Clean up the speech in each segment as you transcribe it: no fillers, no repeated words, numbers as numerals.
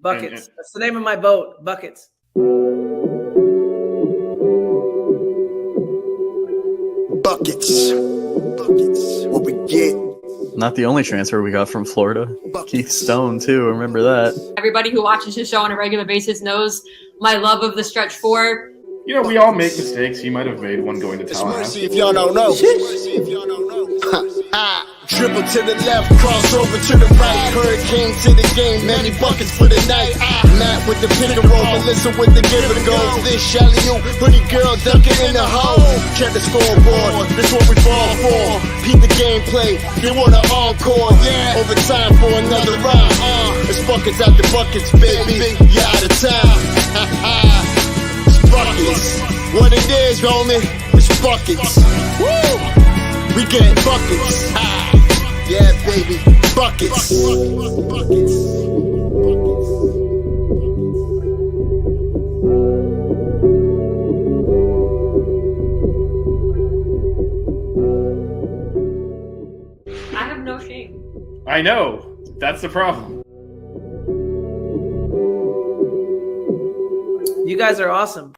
Buckets. That's the name of my boat. Buckets. Buckets. What we get. Not the only transfer we got from Florida. Keith Stone, too. Remember that. Everybody who watches his show on a regular basis knows my love of the stretch four. You know, we all make mistakes. You might have made one going to Tallahassee. See if y'all don't know. Dribble to the left, cross over to the right. Hurricane to the game, many buckets for the night. Matt with the pick and roll, Melissa with the give and go. This Shelly, pretty girl dunking in the hole. Check the scoreboard, this what we fall for. Beat the gameplay, they want an encore. Yeah, overtime for another round. It's buckets out the buckets, baby. You out of town. It's buckets. What it is, homie, it's buckets. Woo! We get buckets. Yeah, baby, buckets. I have no shame. I know. That's the problem. You guys are awesome.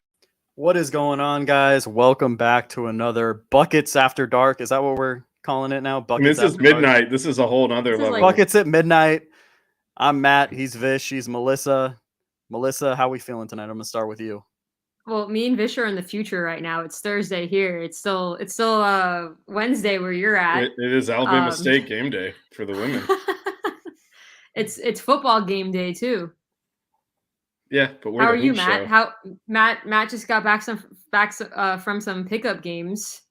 What is going on, guys? Welcome back to another Buckets After Dark. Is that what we're calling it now? Buckets This is After Dark? midnight. This is a whole nother level. Buckets at midnight. I'm Matt. He's Vish. She's Melissa. Melissa, how we feeling tonight? I'm gonna start with you. Well, me and Vish are in the future right now. It's Thursday here. It's still Wednesday where you're at. It is Alabama State game day for the women. It's football game day too. Yeah, but we're How the are you, Hoop Matt? Show. Matt just got back from some pickup games,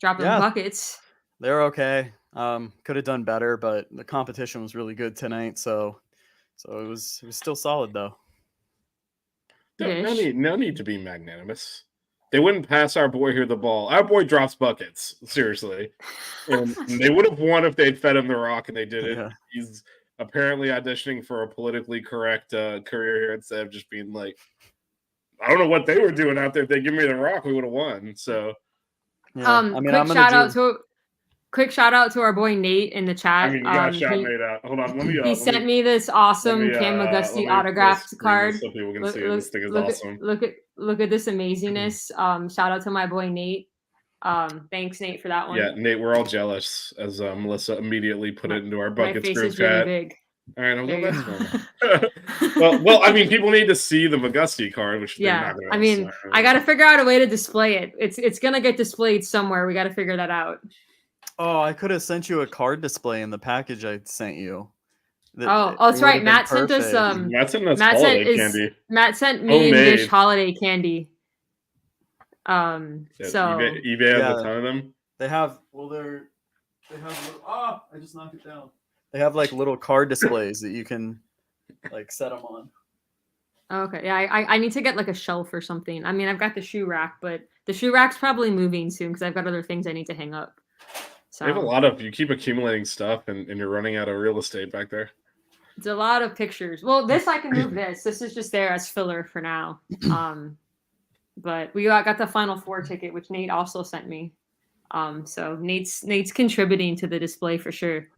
dropping buckets. They're okay. Could have done better, but the competition was really good tonight. So it was still solid though. No need to be magnanimous. They wouldn't pass our boy here the ball. Our boy drops buckets, seriously. And they would have won if they'd fed him the rock, and they didn't. Yeah. He's apparently auditioning for a politically correct career here instead of just being like, I don't know what they were doing out there. If they give me the rock, we would have won. So, yeah. Quick shout out to our boy Nate in the chat. I mean, you gotta shout Nate out. Hold on, he sent me this awesome Cam McGusty autographed card. So people can see it. This thing is awesome. Look at this amazingness. Shout out to my boy Nate. Thanks, Nate, for that one. Yeah, Nate, we're all jealous as Melissa immediately put it into our buckets my face group is chat. really big. All right, I'm going well, I mean, people need to see the McGusty card, which they're not going to. I mean, I got to figure out a way to display it. It's gonna get displayed somewhere. We got to figure that out. Oh, I could have sent you a card display in the package I sent you. That's right. Matt sent us holiday candy. Matt sent me and Vish holiday candy. So eBay has a ton of them. They have I just knocked it down. They have like little card displays that you can like set them on. Okay, yeah, I need to get like a shelf or something. I mean, I've got the shoe rack, but the shoe rack's probably moving soon because I've got other things I need to hang up. So you have you keep accumulating stuff and you're running out of real estate back there. It's a lot of pictures. Well, this I can move this. This is just there as filler for now. But we got the Final Four ticket, which Nate also sent me. So Nate's contributing to the display for sure.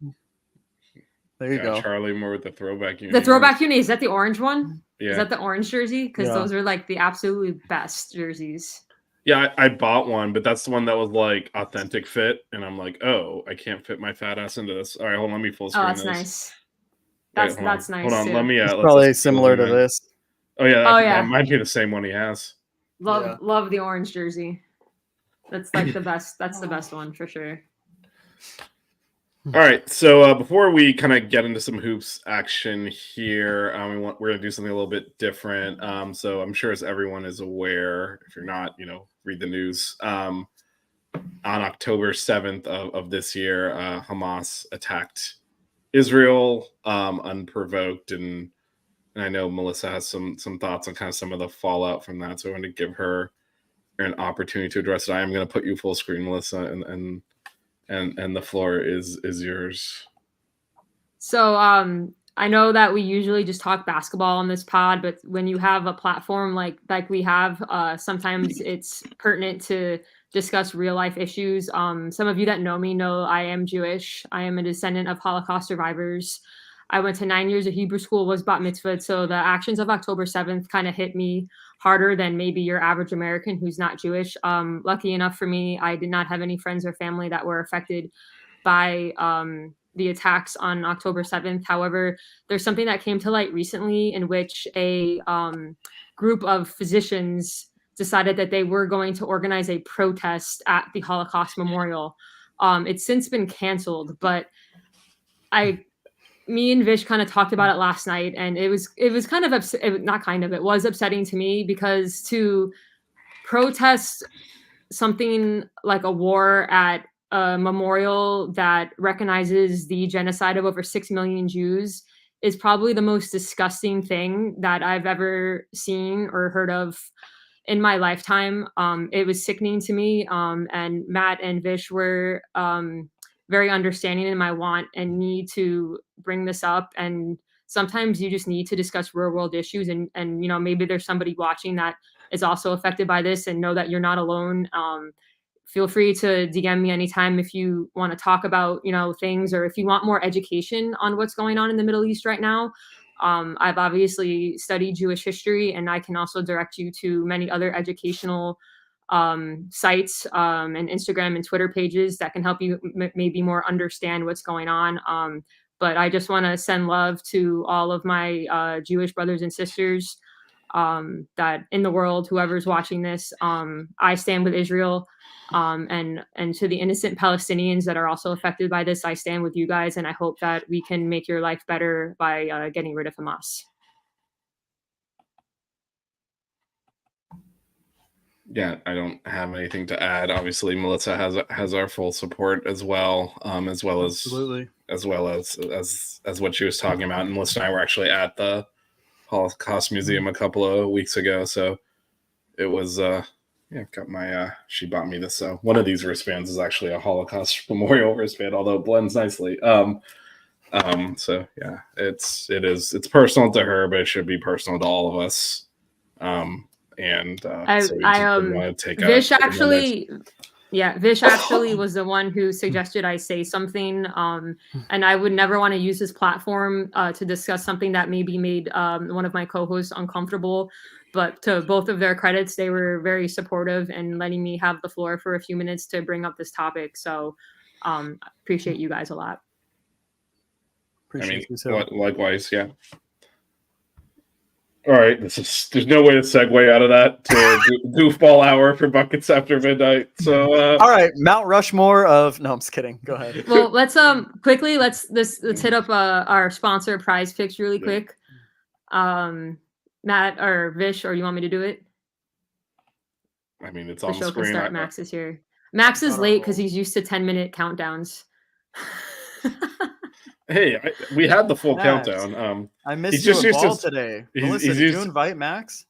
There you go. Charlie Moore with the throwback uni. The throwback uni, is that the orange one? Yeah. Is that the orange jersey? Because those are like the absolutely best jerseys. Yeah, I bought one, but that's the one that was like authentic fit, and I'm like, oh, I can't fit my fat ass into this. All right, hold on, let me full screen. Oh, that's nice. That's nice. Hold on, too. let me. It's probably similar to this. Oh yeah, that might be the same one he has. Love the orange jersey. That's like the best. That's the best one for sure. All right, so before we kind of get into some hoops action here, we're going to do something a little bit different. So I'm sure as everyone is aware, if you're not, read the news. On October 7th of this year, Hamas attacked Israel unprovoked, and I know Melissa has some thoughts on kind of some of the fallout from that. So I want to give her an opportunity to address it. I am going to put you full screen, Melissa, and the floor is yours. So I know that we usually just talk basketball on this pod, but when you have a platform like we have, sometimes it's pertinent to discuss real life issues. Some of you that know me know I am Jewish. I am a descendant of Holocaust survivors. I went to 9 years of Hebrew school, was bat mitzvahed. So the actions of October 7th kind of hit me harder than maybe your average American who's not Jewish. Lucky enough for me, I did not have any friends or family that were affected by the attacks on October 7th. However, there's something that came to light recently in which a group of physicians decided that they were going to organize a protest at the Holocaust Memorial. It's since been canceled, but me and Vish kind of talked about it last night, and it was kind of it was upsetting to me, because to protest something like a war at a memorial that recognizes the genocide of over 6 million Jews is probably the most disgusting thing that I've ever seen or heard of in my lifetime. It was sickening to me, and Matt and Vish were very understanding in my want and need to bring this up. And sometimes you just need to discuss real world issues, and maybe there's somebody watching that is also affected by this, and know that you're not alone. Feel free to DM me anytime if you want to talk about things, or if you want more education on what's going on in the Middle East right now. I've obviously studied Jewish history, and I can also direct you to many other educational sites and Instagram and Twitter pages that can help you maybe more understand what's going on. But I just want to send love to all of my Jewish brothers and sisters that in the world, whoever's watching this. I stand with Israel, and to the innocent Palestinians that are also affected by this, I stand with you guys, and I hope that we can make your life better by getting rid of Hamas. Yeah, I don't have anything to add. Obviously, Melissa has our full support as well, as well as what she was talking about. And Melissa and I were actually at the Holocaust Museum a couple of weeks ago, so it was I've got my she bought me this. One of these wristbands is actually a Holocaust memorial wristband, although it blends nicely. So yeah, it's personal to her, but it should be personal to all of us. Vish actually was the one who suggested I say something, and I would never want to use this platform to discuss something that maybe made one of my co-hosts uncomfortable. But to both of their credits, they were very supportive and letting me have the floor for a few minutes to bring up this topic. So appreciate you guys a lot. Likewise, yeah. All right, there's no way to segue out of that to goofball hour for Buckets After Midnight. So all right, Mount Rushmore of no, I'm just kidding. Go ahead. Well, let's quickly let's hit up our sponsor Prize Picks really quick. Matt or Vish, or you want me to do it? I mean, it's on the show screen. Can start. Max is here. Max is late because he's used to 10-minute countdowns. Hey, we had the full countdown. I missed you a ball today. Melissa, did you invite Max?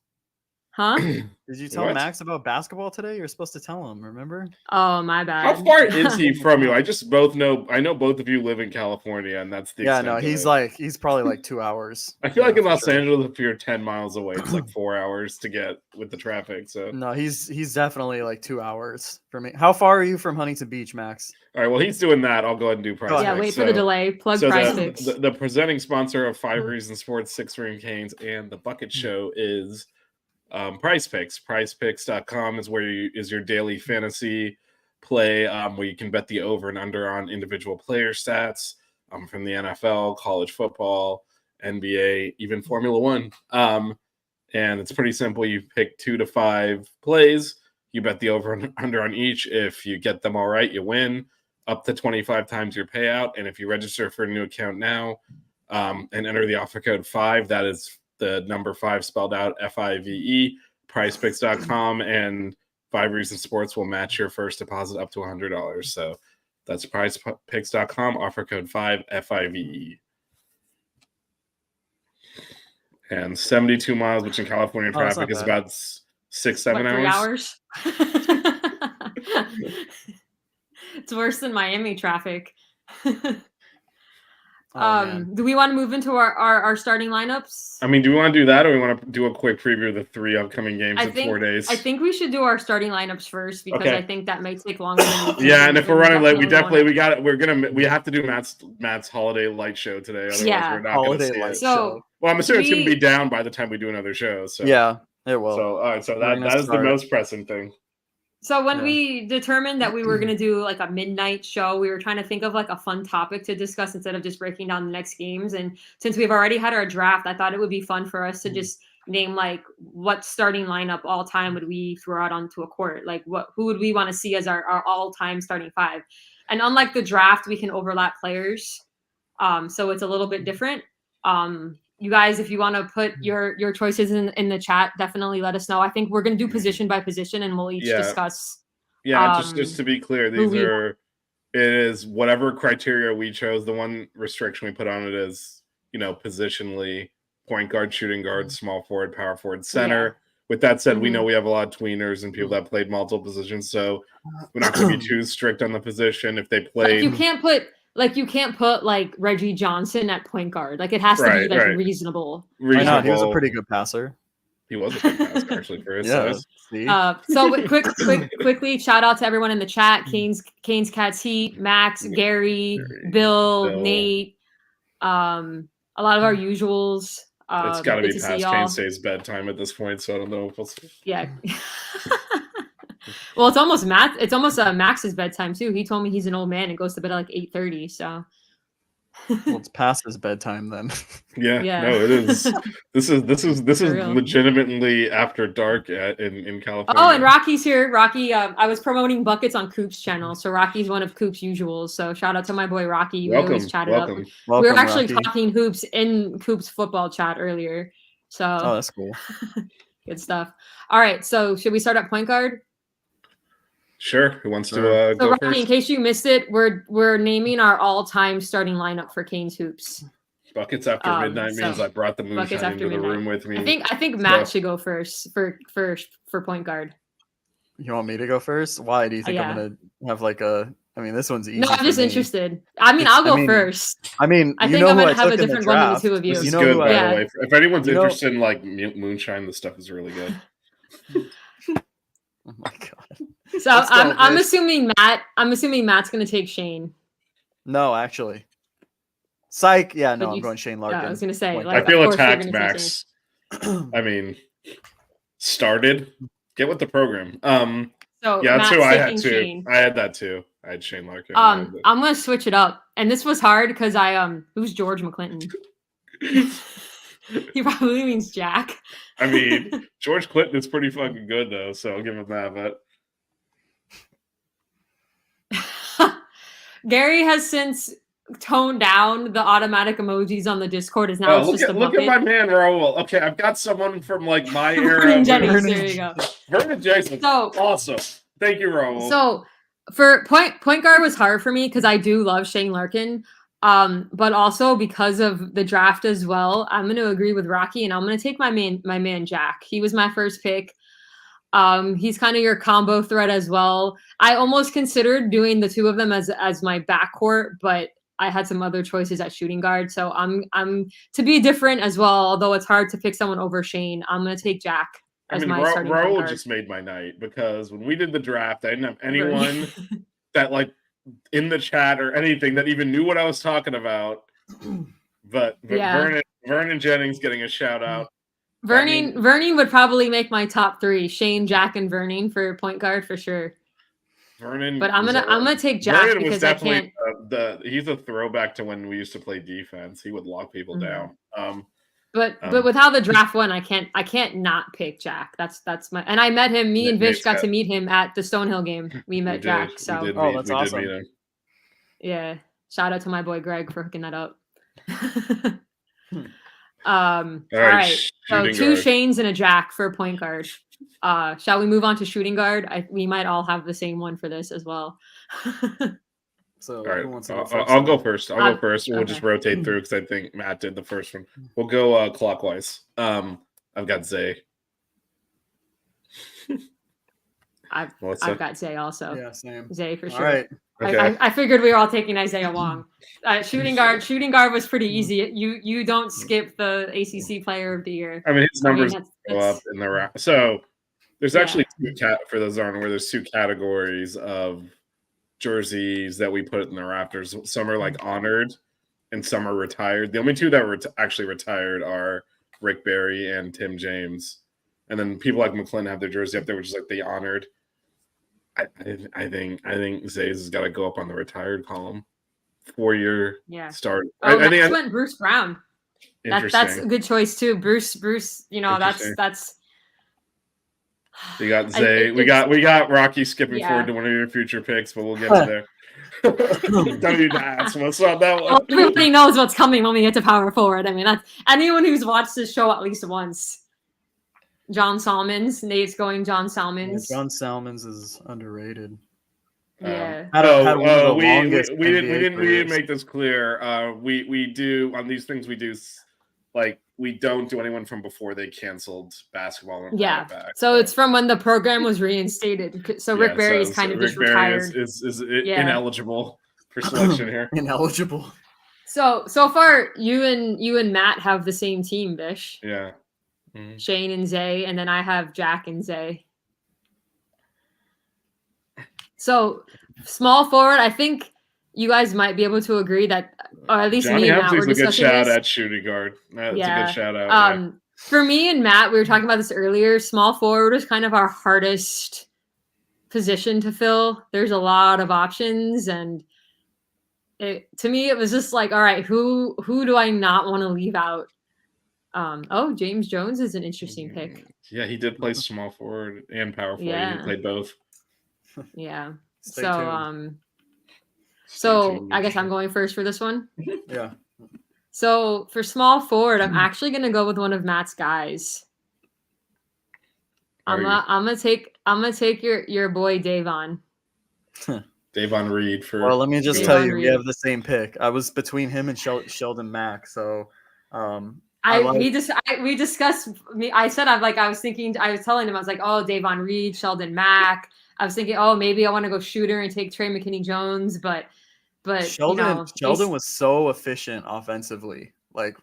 Huh? Did you tell Max about basketball today? You're supposed to tell him, remember? Oh, my bad. How far is he from you? I know both of you live in California, and that's the extent he's probably like 2 hours. I feel like in Los Angeles, if you're 10 miles away, it's like 4 hours to get with the traffic. So no, he's definitely like 2 hours for me. How far are you from Huntington Beach, Max? All right, well, he's doing that. I'll go ahead and do Prize Picks. Yeah, wait for the delay. Plug Prize Picks. The presenting sponsor of 5 Reasons Sports, 6 Ring Canes, and the Bucket Show is Prize Picks. PrizePicks.com is is your daily fantasy play, where you can bet the over and under on individual player stats from the NFL, college football, NBA, even Formula One. And it's pretty simple. You pick 2 to 5 plays. You bet the over and under on each. If you get them all right, you win up to 25 times your payout. And if you register for a new account now and enter the offer code 5, that is the number 5 spelled out, FIVE, prizepicks.com, and 5 Reasons Sports will match your first deposit up to $100. So That's prizepicks.com, offer code 5FIVE. And 72 miles, which in California Oh, that's traffic not is bad. about 6-7 3 hours. It's worse than Miami traffic. Oh, man. Do we want to move into our starting lineups? I mean, do we want to do that, or we want to do a quick preview of the 3 upcoming games I in think 4 days? I think we should do our starting lineups first because Okay. I think that may take longer than we think. Yeah, and if we're running late, we definitely we have to do Matt's holiday light show today. Otherwise, Yeah. we're not going to Holiday see light it. So show. Well, I'm assuming it's going to we- be down by the time we do another show. So Yeah, it will. So all right, so We're gonna that is the start- most pressing thing. So when Yeah. we determined that we were going to do like a midnight show, we were trying to think of like a fun topic to discuss instead of just breaking down the next games. And since we've already had our draft, I thought it would be fun for us to just name like what starting lineup all time would we throw out onto a court? Like who would we want to see as our all time starting 5? And unlike the draft, we can overlap players. So it's a little bit different. You guys, if you want to put your choices in the chat, definitely let us know. I think we're going to do position by position and we'll each Yeah. discuss. Yeah, just to be clear, who these we- are it is whatever criteria we chose. The one restriction we put on it is, positionally point guard, shooting guard, small forward, power forward, center. With that said, we know we have a lot of tweeners and people that played multiple positions, so we're not going to be too strict on the position. If they Like played, you can't put like Reggie Johnson at point guard. Like it has to be like reasonable. Why not? He was a reasonable- pretty good passer. He was a good passer actually for his Yeah. size. See? So quickly, shout out to everyone in the chat: Canes, Cats, Heat, Max, Gary, Bill, Nate, a lot of our usuals. It's got to good be to see past y'all. Kane State's bedtime at this point, so I don't know if we'll see. Yeah. Well, it's almost Max's bedtime too. He told me he's an old man and goes to bed at like 8:30. So. Well, it's past his bedtime then. Yeah, Yeah. no, it is. This is For real. legitimately after dark in California. Oh, and Rocky's here. Rocky, I was promoting buckets on Coop's channel, so Rocky's one of Coop's usuals. So shout out to my boy Rocky. We always chatted up. welcome. We were Welcome, actually Rocky. talking hoops in Coop's football chat earlier. So Oh, that's cool. good stuff. All right, so should we start at point guard? Sure, who wants to So go Rocky, in first? case you missed it, we're naming our all-time starting lineup for Canes hoops. Buckets after midnight means so I brought the buckets moonshine after into the midnight. room with me. I think Matt should go first for point guard. You want me to go first? Why do you think Yeah. I'm gonna have like a? I mean, this one's easy. No, I'm for just me. interested. I mean, It's- I'll go I mean, first. I mean, I you think know I'm who gonna I have a took in the different one than the draft. two of you. This You is know good, who by Yeah. the way. If anyone's You know- interested in like moonshine, this stuff is really good. Oh my god. So Let's go, I'm Vish. assuming Matt's gonna take Shane. No, actually. Psych. Yeah, But no, I'm you- going Shane Yeah, Larkin. I was gonna say, Point like, I feel of course you're attacked, gonna take Max. I mean, started. Get with the program. So Yeah, that's Matt's who I had taking too. Shane. I had that too. I had Shane Larkin. I'm gonna switch it up, and this was hard because who's George McClinton? He probably means Jack. I mean, George Clinton is pretty fucking good though, so I'll give him that. But Gary has since toned down the automatic emojis on the Discord. Is now it's look just at a look bucket. at my man Raul. Okay, I've got someone from like my era. Vernon Jennings, Vernon- there you go. Vernon Jason. So Awesome. Thank you, Raul. So for point guard was hard for me because I do love Shane Larkin. But also because of the draft as well, I'm gonna agree with Rocky and I'm gonna take my man Jack. He was my first pick. He's kind of your combo threat as well. I almost considered doing the two of them as my backcourt, but I had some other choices at shooting guard. So I'm to be different as well, although it's hard to pick someone over Shane. I'm gonna take Jack I as mean, my starting point Raul guard. just made my night because when we did the draft, I didn't have Right. anyone that like in the chat or anything that even knew what I was talking about. But Yeah. Vernon Jennings getting a shout out. Vernon would probably make my top 3. Shane, Jack, and Vernon for point guard for sure. Vernon, But I'm was gonna take Jack Vernon was because I definitely can't. he's a throwback to when we used to play defense. He would lock people Mhm. down. But with how the draft went, I can't not pick Jack. That's my and I met him. Me and Vish got to meet him at the Stonehill game. We met Jack. So we did Oh, meet, that's we awesome. did meet him. yeah, shout out to my boy Greg for hooking that up. All All right. So shooting 2 guard. Shanes and a Jack for point guard. Shall we move on to shooting guard? We might all have the same one for this as well. So All right, who wants to go 1st? I'll go first. I'll go Uh, first. We'll just okay. rotate through because I think Matt did the first one. We'll go clockwise. I've got Zay. Melissa? I've got Zay also. Yeah, same. Zay for All sure. right. Okay. I figured we were all taking Isaiah Wong. Shooting guard was pretty easy. You don't skip the ACC Player of the Year. I mean, his numbers that's- go up in the round. So there's Yeah. actually for those aren't where there's 2 categories of jerseys that we put in the rafters. Some are like honored, and some are retired. The only 2 that were actually retired are Rick Barry and Tim James, and then people like McClendon have their jersey up there, which is like the honored. I think Zay's has got to go up on the retired column. 4-year start. Oh, I think went Bruce Brown. That's a good choice too. Bruce. You know, that's. We got Zay. We got Rocky skipping forward to one of your future picks, but we'll get to there. Don't need to ask what's on that one. Well, everybody knows what's coming when we get to power forward. I mean, that's anyone who's watched this show at least once. John Salmons. Nate's going John Salmons. Yeah, John Salmons is underrated. Yeah. We didn't make this clear. We do on these things. We do like we don't do anyone from before they canceled basketball. And Yeah. back. So it's from when the program was reinstated. So Rick Barry is kind of just retired. Is ineligible for selection here. Ineligible. So far, you and Matt have the same team, Vish. Yeah. Shane and Zay, and then I have Jack and Zay. So small forward, I think you guys might be able to agree that, or at least Johnny me and Matt were a good shout this. at shooting guard. That's a good shout out. Yeah. For me and Matt, we were talking about this earlier. Small forward is kind of our hardest position to fill. There's a lot of options, and to me, it was just like, all right, who do I not want to leave out? James Jones is an interesting pick. Yeah, he did play small forward and power forward. Yeah. He played both. Yeah. Stay So I guess I'm going first for this one. Yeah. So for small forward, I'm actually gonna go with one of Matt's guys. I'm gonna take your boy Davon. Davon Reed for. Well, let me just Davon tell you, Reed. we have the same pick. I was between him and Sheldon Mack. So, we discussed me. I said I was telling him I was like, oh, Davon Reed, Sheldon Mack. I was thinking, oh, maybe I want to go shooter and take Trey McKinney Jones, but Sheldon was so efficient offensively. Like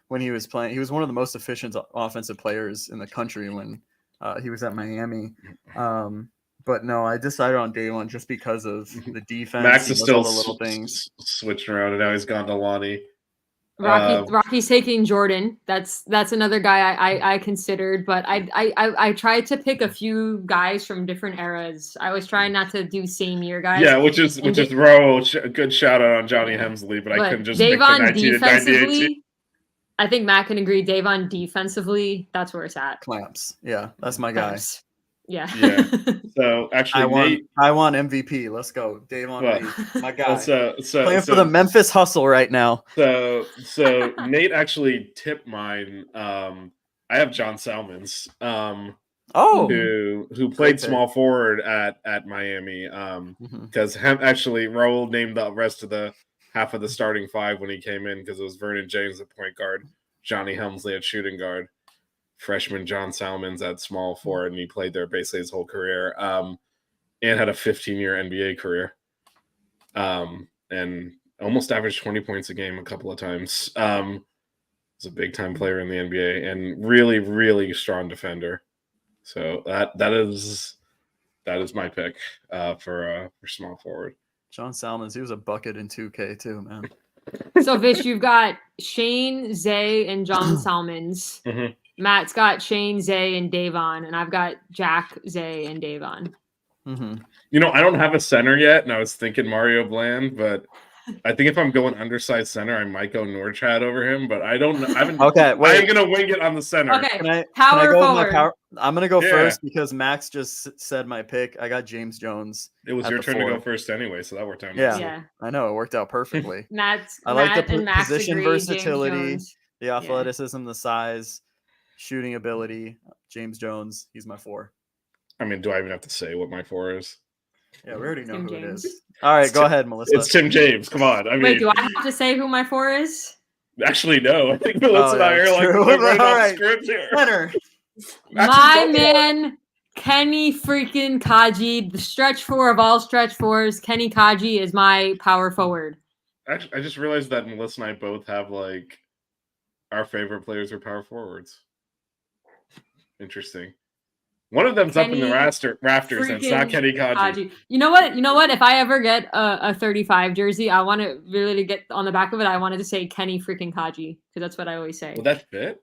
when he was playing, he was one of the most efficient offensive players in the country when he was at Miami. But no, I decided on day one just because of the defense. Max is still all the little things switching around, and now he's gone to Lonnie. Rocky's taking Jordan. That's another guy I considered, but I tried to pick a few guys from different eras. I was trying not to do same year guys. Yeah, which is throw a good shout out on Johnny Hemsley, but I couldn't just Davon pick the 1998. I think Matt can agree. Davon defensively, that's where it's at. clamps. Yeah, that's my guy. Clamps. Yeah. So actually, I want MVP. Let's go, Davon Reed, my guy. Playing for the Memphis Hustle right now. So Nate actually tipped mine. I have John Salmons. Who played small forward at Miami. Because actually Raul named the rest of the half of the starting 5 when he came in because it was Vernon James at point guard, Johnny Helmsley at shooting guard, freshman John Salmons at small forward, and he played there basically his whole career. And had a 15-year NBA career. And almost averaged 20 points a game a couple of times. He's a big-time player in the NBA and really, really strong defender. So that is my pick for small forward. John Salmons, he was a bucket in 2K too, man. So Vish, you've got Shane, Zay, and John Salmons. Mm-hmm. Matt's got Shane, Zay, and Davon, and I've got Jack, Zay, and Davon. Mm-hmm. I don't have a center yet, and I was thinking Mario Bland, but I think if I'm going undersized center, I might go Norchad over him, but I don't know. I ain't gonna wing it on the center. Okay, can I power go forward. I'm gonna go first because Max just said my pick. I got James Jones. It was your turn to go first anyway, so that worked out. Yeah. I know it worked out perfectly. Matt like the and Max position agree, versatility, the athleticism, the size, shooting ability. James Jones, he's my 4. I mean, do I even have to say what my 4 is? Yeah, we already know Tim who James. it is. All right, go ahead, Melissa. It's Tim James. Come on. I mean, Wait, do I have to say who my 4 is? actually, no. I think Melissa and I are like true. right All off right. script here. Center. My man, Kenny freaking Kaji, the stretch 4 of all stretch 4s. Kenny Kaji is my power forward. Actually, I just realized that Melissa and I both have like our favorite players are power forwards. Interesting. One of them's up in the rafters, and it's not Kenny Kaji. You know what? If I ever get a 35 jersey, I want it really to get on the back of it. I wanted to say Kenny freaking Kaji because that's what I always say. Will that fit?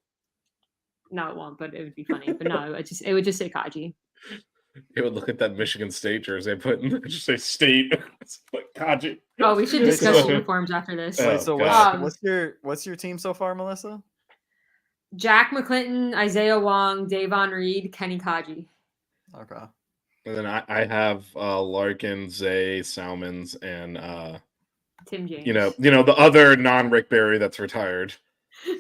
No, it won't, but it would be funny. But no, it would just say Kaji. It would look at that Michigan State jersey I put in. Just say State. Put Kaji. Oh, we should discuss uniforms after this. Wait, so what's your team so far, Melissa? Jack McClinton, Isaiah Wong, Davon Reed, Kenny Kaji. Okay. And then I have Larkin, Zay, Salmons, and Tim James. You know the other non-Rick Barry that's retired,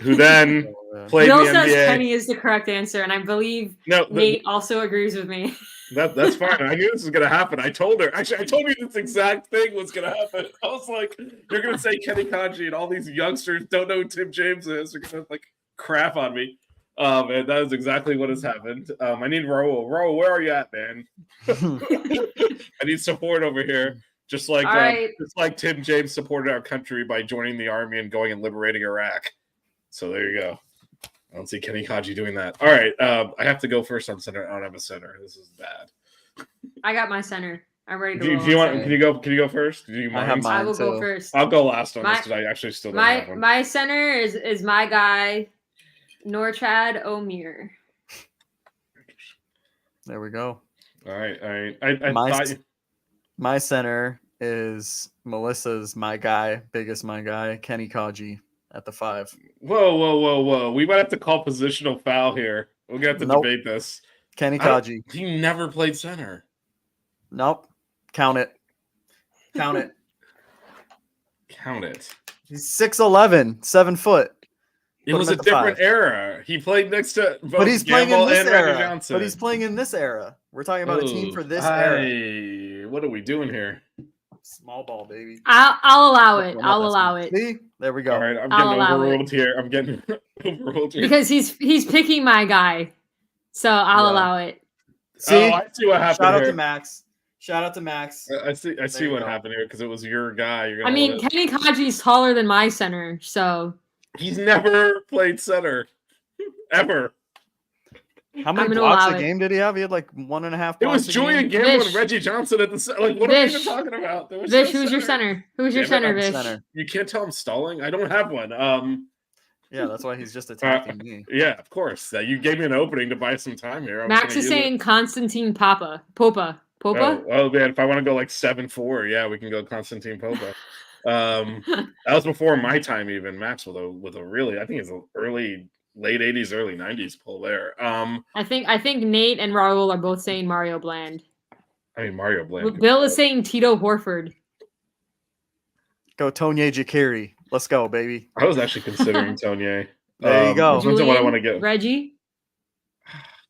who then played Will in the says NBA. Kenny is the correct answer, and I believe Nate also agrees with me. That's fine. I knew this was gonna happen. I told her. Actually, I told you this exact thing was gonna happen. I was like, "You're gonna say Kenny Kaji, and all these youngsters don't know who Tim James is. They're gonna like crap on me." And that is exactly what has happened. I need Raul. Raul, where are you at, man? I need support over here. Just like Tim James supported our country by joining the army and going and liberating Iraq. So there you go. I don't see Kenny Kaji doing that. All right, I have to go first on center. I don't have a center. This is bad. I got my center. I'm ready to roll. Can you go first? Do you mind? I have mine. I will go first. I'll go last on this because I actually still don't have one. My center is my guy, Norchad Omir. There we go. All right. My center is Melissa's my guy, Kenny Kaji at the 5. Whoa. We might have to call positional foul here. We're going to have to debate this. Kenny Kaji. He never played center. Nope. Count it. He's 6'11", 7 foot. It was a different era. He played next to both but he's playing in this era. Johnson. But he's playing in this era. We're talking about a team for this era. What are we doing here? Small ball, baby. I'll allow it. I'll allow it. See? There we go. All right, I'm getting overruled here. I'm getting overruled here. Because he's picking my guy. So I'll allow it. See? I see what happened. Shout out to Max. I see what happened here because it was your guy. Kenny Kaji's taller than my center, so he's never played center. Ever. How many blocks a game did he have? He had like 1.5 blocks. It was Julian Gamble and Reggie Johnson at the like. What are we even talking about? Vish, who's your center? Who's your center, Vish? You can't tell I'm stalling. I don't have one. Yeah, that's why he's just attacking me. Yeah, of course. You gave me an opening to buy some time here. Max is saying Constantine Popa. Oh man, if I want to go like 7'4", yeah, we can go Constantine Popa. That was before my time even. Max with a really, I think it's an late 80s, early 90s pull there. I think Nate and Raul are both saying Mario Bland. I mean Mario Bland. Bill is saying Tito Horford. Go Tonye Jakiri. Let's go, baby. I was actually considering Tonye. There you go. Julian, what I want to get. Reggie.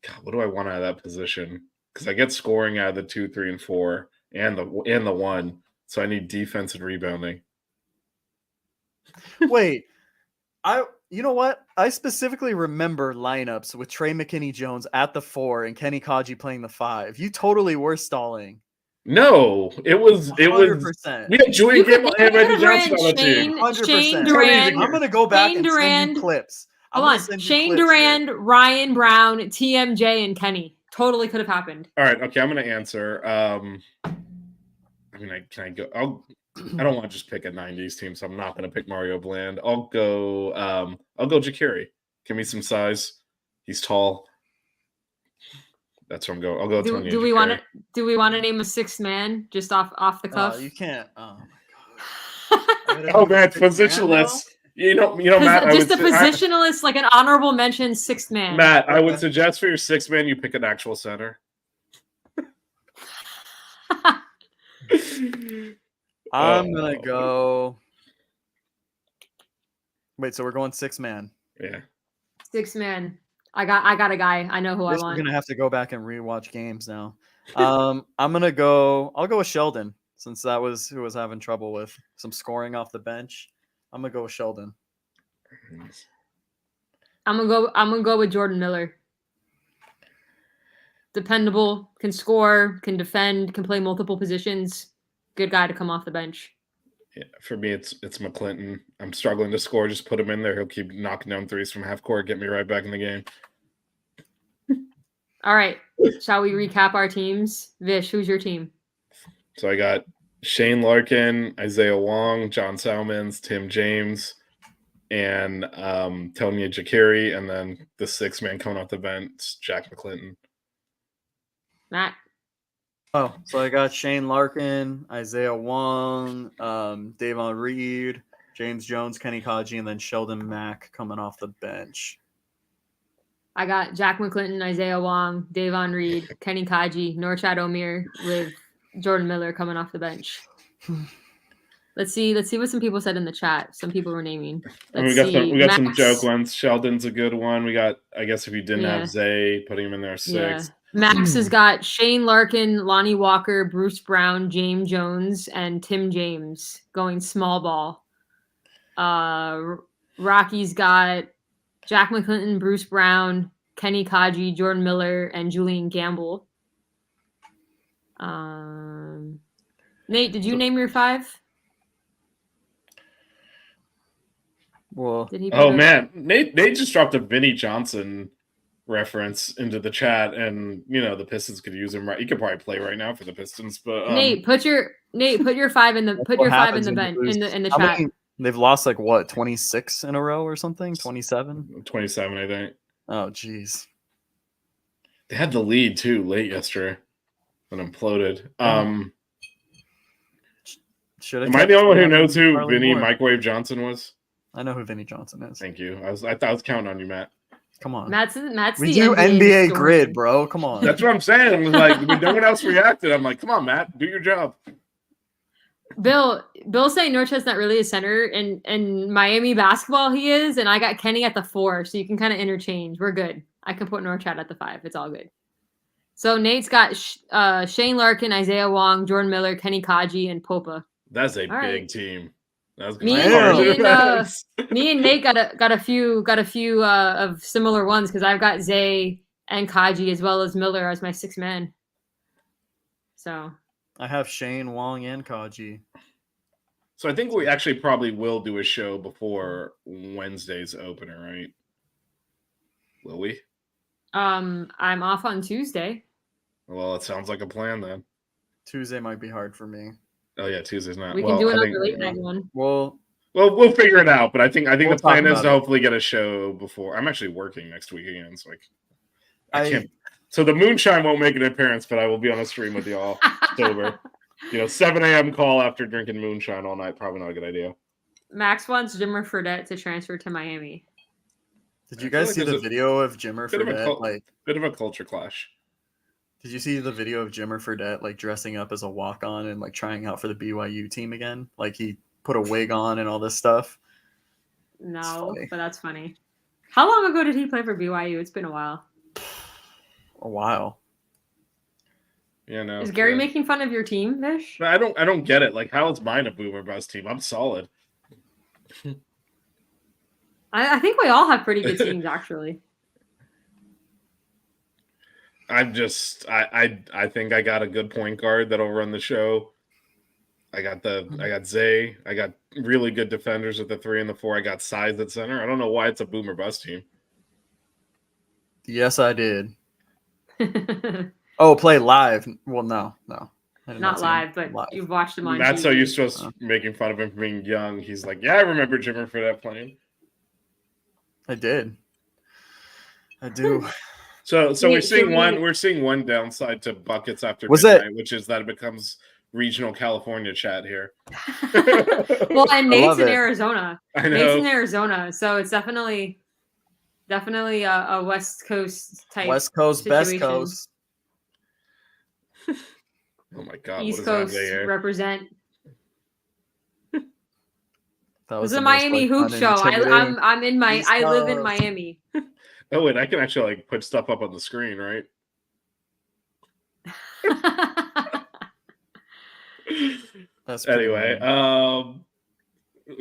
God, what do I want out of that position? Because I get scoring out of the 2, 3, and 4, and the 1. So I need defense and rebounding. Wait, you know what? I specifically remember lineups with Trey McKinney-Jones at the 4 and Kenny Kaji playing the 5. You totally were stalling. No, it was 100%. We had Julian Gamble and Reggie Johnson on the team. 100%. Shane Durand. I'm gonna go back and send you clips. Hold on. Shane Durand, Ryan Brown, TMJ, and Kenny. Totally could have happened. All right, okay, I'm gonna answer. Can I go? I don't want to just pick a 90s team, so I'm not gonna pick Mario Bland. I'll go Jakiri. Give me some size. He's tall. That's where I'm going. I'll go. Do we want to name a 6th man just off the cuff? You can't. Oh my god. Oh man, positionless. You know, Matt. Just a positionalist, like an honorable mention 6th man. Matt, I would suggest for your 6th man, you pick an actual center. I'm gonna go. Wait, so we're going 6 man. Yeah. 6 man. I got a guy. I know who I We're want. gonna have to go back and rewatch games now. I'll go with Sheldon, since that was who was having trouble with some scoring off the bench. I'm gonna go with Sheldon. I'm gonna go with Jordan Miller. Dependable, can score, can defend, can play multiple positions. Good guy to come off the bench. Yeah, for me, it's McClinton. I'm struggling to score. Just put him in there. He'll keep knocking down threes from half court, get me right back in the game. All right. Shall we recap our teams? Vish, who's your team? So I got Shane Larkin, Isaiah Wong, John Salmons, Tim James, and Tonya Jakiri, and then the 6-man coming off the bench, Jack McClinton. Matt. Oh, so I got Shane Larkin, Isaiah Wong, Davon Reed, James Jones, Kenny Kaji, and then Sheldon Mack coming off the bench. I got Jack McClinton, Isaiah Wong, Davon Reed, Kenny Kaji, Norchad Omir with Jordan Miller coming off the bench. Let's see what some people said in the chat. Some people were naming. We got some joke ones. Sheldon's a good one. We got, I guess if you didn't have Zay, putting him in there 6. Yeah. Max has got Shane Larkin, Lonnie Walker, Bruce Brown, James Jones, and Tim James going small ball. Rocky's got Jack McClinton, Bruce Brown, Kenny Kaji, Jordan Miller, and Julian Gamble. Nate, did you name your 5? Well, man, Nate just dropped a Vinny Johnson reference into the chat, and the Pistons could use him. Right, he could probably play right now for the Pistons. But Nate, put your 5 in the in the chat. They've lost 26 in a row or something? 27? 27, I think. Oh, jeez. They had the lead too late yesterday, and imploded. Am I the only one who knows who Vinny Microwave Johnson was? I know who Vinny Johnson is. Thank you. I was counting on you, Matt. Come on. Matt's we do NBA grid, bro. Come on. That's what I'm saying. When no one else reacted, I'm like, come on, Matt, do your job. Bill saying Norchad's not really a center, and Miami basketball he is, and I got Kenny at the 4, so you can kind of interchange. We're good. I can put Norchad at the 5. It's all good. So Nate's got Shane Larkin, Isaiah Wong, Jordan Miller, Kenny Kaji, and Popa. That's a big team. Me and Nate got a few of similar ones because I've got Zay and Kaji as well as Miller as my 6 man. So I have Shane, Wong, and Kaji. So I think we actually probably will do a show before Wednesday's opener, right? Will we? I'm off on Tuesday. Well, it sounds like a plan then. Tuesday might be hard for me. Oh yeah, Tuesday's not. We can do another late night one. Well, we'll figure it out. But I think the plan is to hopefully get a show before. I'm actually working next week again, so I can't. So the moonshine won't make an appearance, but I will be on a stream with y'all sober. 7 a.m. call after drinking moonshine all night. Probably not a good idea. Max wants Jimmer Fredette to transfer to Miami. Did you guys see the video of Jimmer Fredette? Bit of a culture clash. Did you see the video of Jimmer Fredette dressing up as a walk-on and trying out for the BYU team again? He put a wig on and all this stuff. No, but that's funny. How long ago did he play for BYU? It's been a while. A while. Yeah, no. Is Gary making fun of your team, Vish? I don't get it. How is mine a boomer bust team? I'm solid. I think we all have pretty good teams, actually. I think I got a good point guard that'll run the show. I got Zay. I got really good defenders at the 3 and the 4. I got size at center. I don't know why it's a boomer bust team. Yes, I did. Oh, play live. Well, no. Not live, but live. You've watched him on Matt's TV. So used to us making fun of him for being young. He's like, yeah, I remember Jimmer for that playing. I did. I do. So we're seeing one downside to buckets after midnight, which is that it becomes regional California chat here. Well, and Nate's in Arizona. I know. Nate's in Arizona, so it's definitely a West Coast type. West Coast, situation. Best Coast. Oh my God! East Coast represent. That was a Miami hoop show. I live in Miami. Oh wait, I can actually like put stuff up on the screen, right? That's pretty Anyway, lame.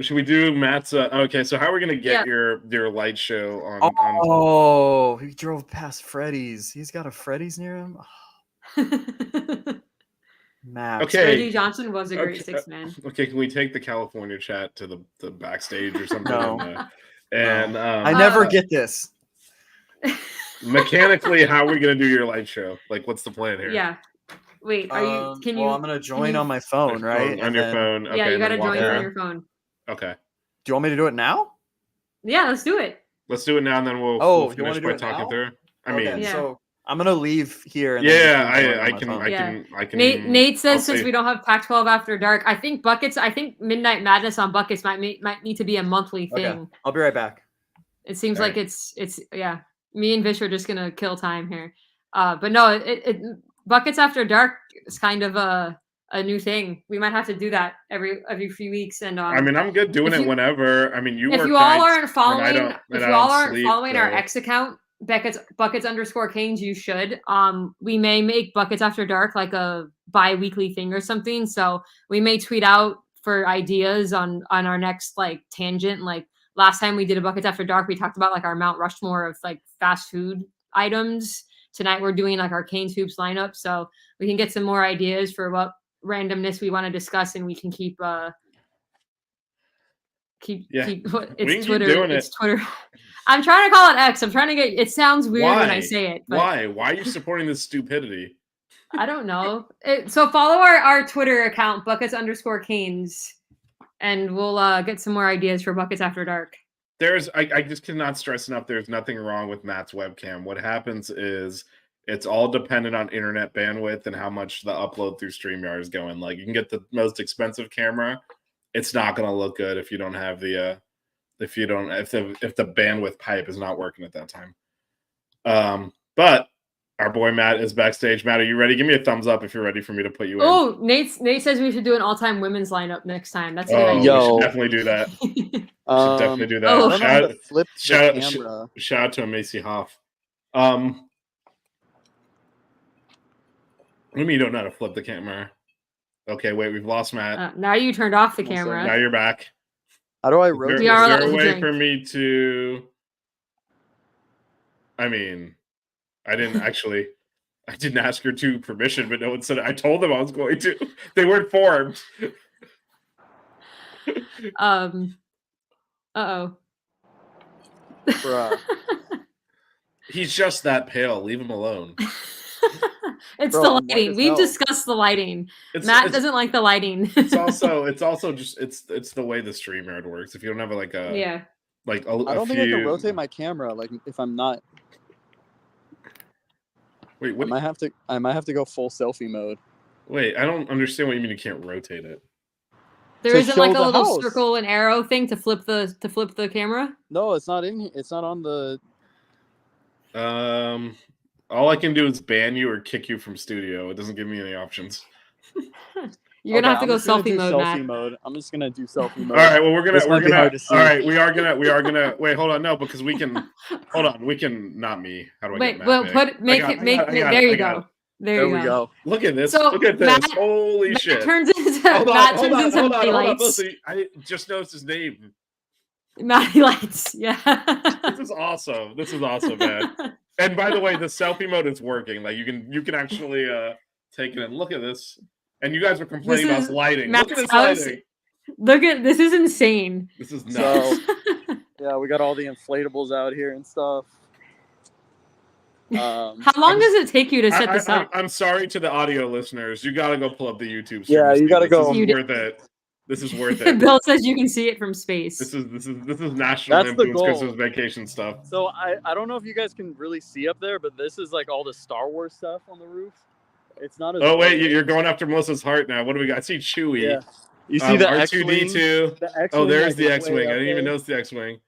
should we do Matt's? Okay, so how are we gonna get your light show on? Oh, he drove past Freddy's. He's got a Freddy's near him. Matt. Okay, Reggie Johnson was a great six man. Okay, can we take the California chat to the backstage or something? No. And I never get this. Mechanically, how are we gonna do your light show? Like, what's the plan here? Yeah. Wait, are you? Can you? Well, I'm gonna join on my phone, right? On your phone. Okay, yeah, you gotta join on your phone. Okay. Do you want me to do it now? Yeah, let's do it. Let's do it now, and then we'll. Oh, we'll you want to do it talking now? through. I Okay, mean, so I'm gonna leave here. And I can. Nate says since we don't have Pac-12 after dark, I think buckets. I think Midnight Madness on buckets might need to be a monthly thing. Okay. I'll be right back. It seems like it's yeah. Me and Vish are just gonna kill time here, but no, it buckets after dark is kind of a new thing. We might have to do that every fough weeks. And I mean, I'm good doing it whenever. I mean, if you all aren't following, our X account, buckets_Canes, you should. We may make buckets after dark like a bi-weekly thing or something. So we may tweet out for ideas on our next like tangent. Like last time we did a buckets after dark, we talked about like our Mount Rushmore of like fast food items. Tonight we're doing like our Canes Hoops lineup, so we can get some more ideas for what randomness we want to discuss, and we can keep it's Twitter. It's Twitter. I'm trying to call it X. I'm trying to get. It sounds weird when I say it. But Why are you supporting this stupidity? I don't know. So follow our Twitter account, buckets_Canes, and we'll get some more ideas for buckets after dark. I just cannot stress enough. There's nothing wrong with Matt's webcam. What happens is it's all dependent on internet bandwidth and how much the upload through StreamYard is going. Like you can get the most expensive camera, it's not going to look good if you don't have the if the bandwidth pipe is not working at that time. But our boy Matt is backstage. Matt, are you ready? Give me a thumbs up if you're ready for me to put you in. Oh, Nate says we should do an all-time women's lineup next time. That's a good idea. We should definitely do that. Should definitely do that. Shout out to Macy Hoff. What do you mean you don't know how to flip the camera? Okay, wait, we've lost Matt. Now you turned off the camera. Now you're back. How do I rotate? Is there a way for me to? I mean, I didn't ask your two permission, but no one said it. I told them I was going to. They weren't informed. Uh-oh. Bruh. He's just that pale. Leave him alone. It's the lighting. We've discussed the lighting. Matt doesn't like the lighting. it's also just it's the way the StreamYard works. If you don't have I don't think I can rotate my camera. Like if I'm not. Wait, what? I might have to go full selfie mode. Wait, I don't understand what you mean. You can't rotate it. There isn't like a little circle and arrow thing to flip the camera. No, it's not in here. It's not on the. All I can do is ban you or kick you from studio. It doesn't give me any options. You're gonna have to go selfie mode. I'm just gonna do selfie mode. All right. Well, we're gonna. All right. We are gonna. Wait. Hold on. No, because we can. Hold on. We can. Not me. How do I get Matt? Well, make it. There you go. There we go. Look at this. So Look at this. Matt, Holy shit. Turns into Matty Lights. Listen, I just noticed his name. Matty Lights. Yeah. This is awesome. Man. And by the way, the selfie mode is working. Like you can actually take it and look at this. And you guys were complaining about lighting. Matt's look at this lighting. Look at this. Is insane. This is nuts. So, yeah, we got all the inflatables out here and stuff. How long does it take you to set this up? I'm sorry to the audio listeners. You got to go pull up the YouTube. Yeah, you got to go. This is worth it. Bill says you can see it from space. This is National Lampoon's Christmas Vacation stuff. So I don't know if you guys can really see up there, but this is like all the Star Wars stuff on the roof. It's not as. Oh wait, you're going after Melissa's heart now. What do we got? I see Chewie. Yeah. You see the R2D2. Oh, there's the X-wing. I didn't even notice the X-wing.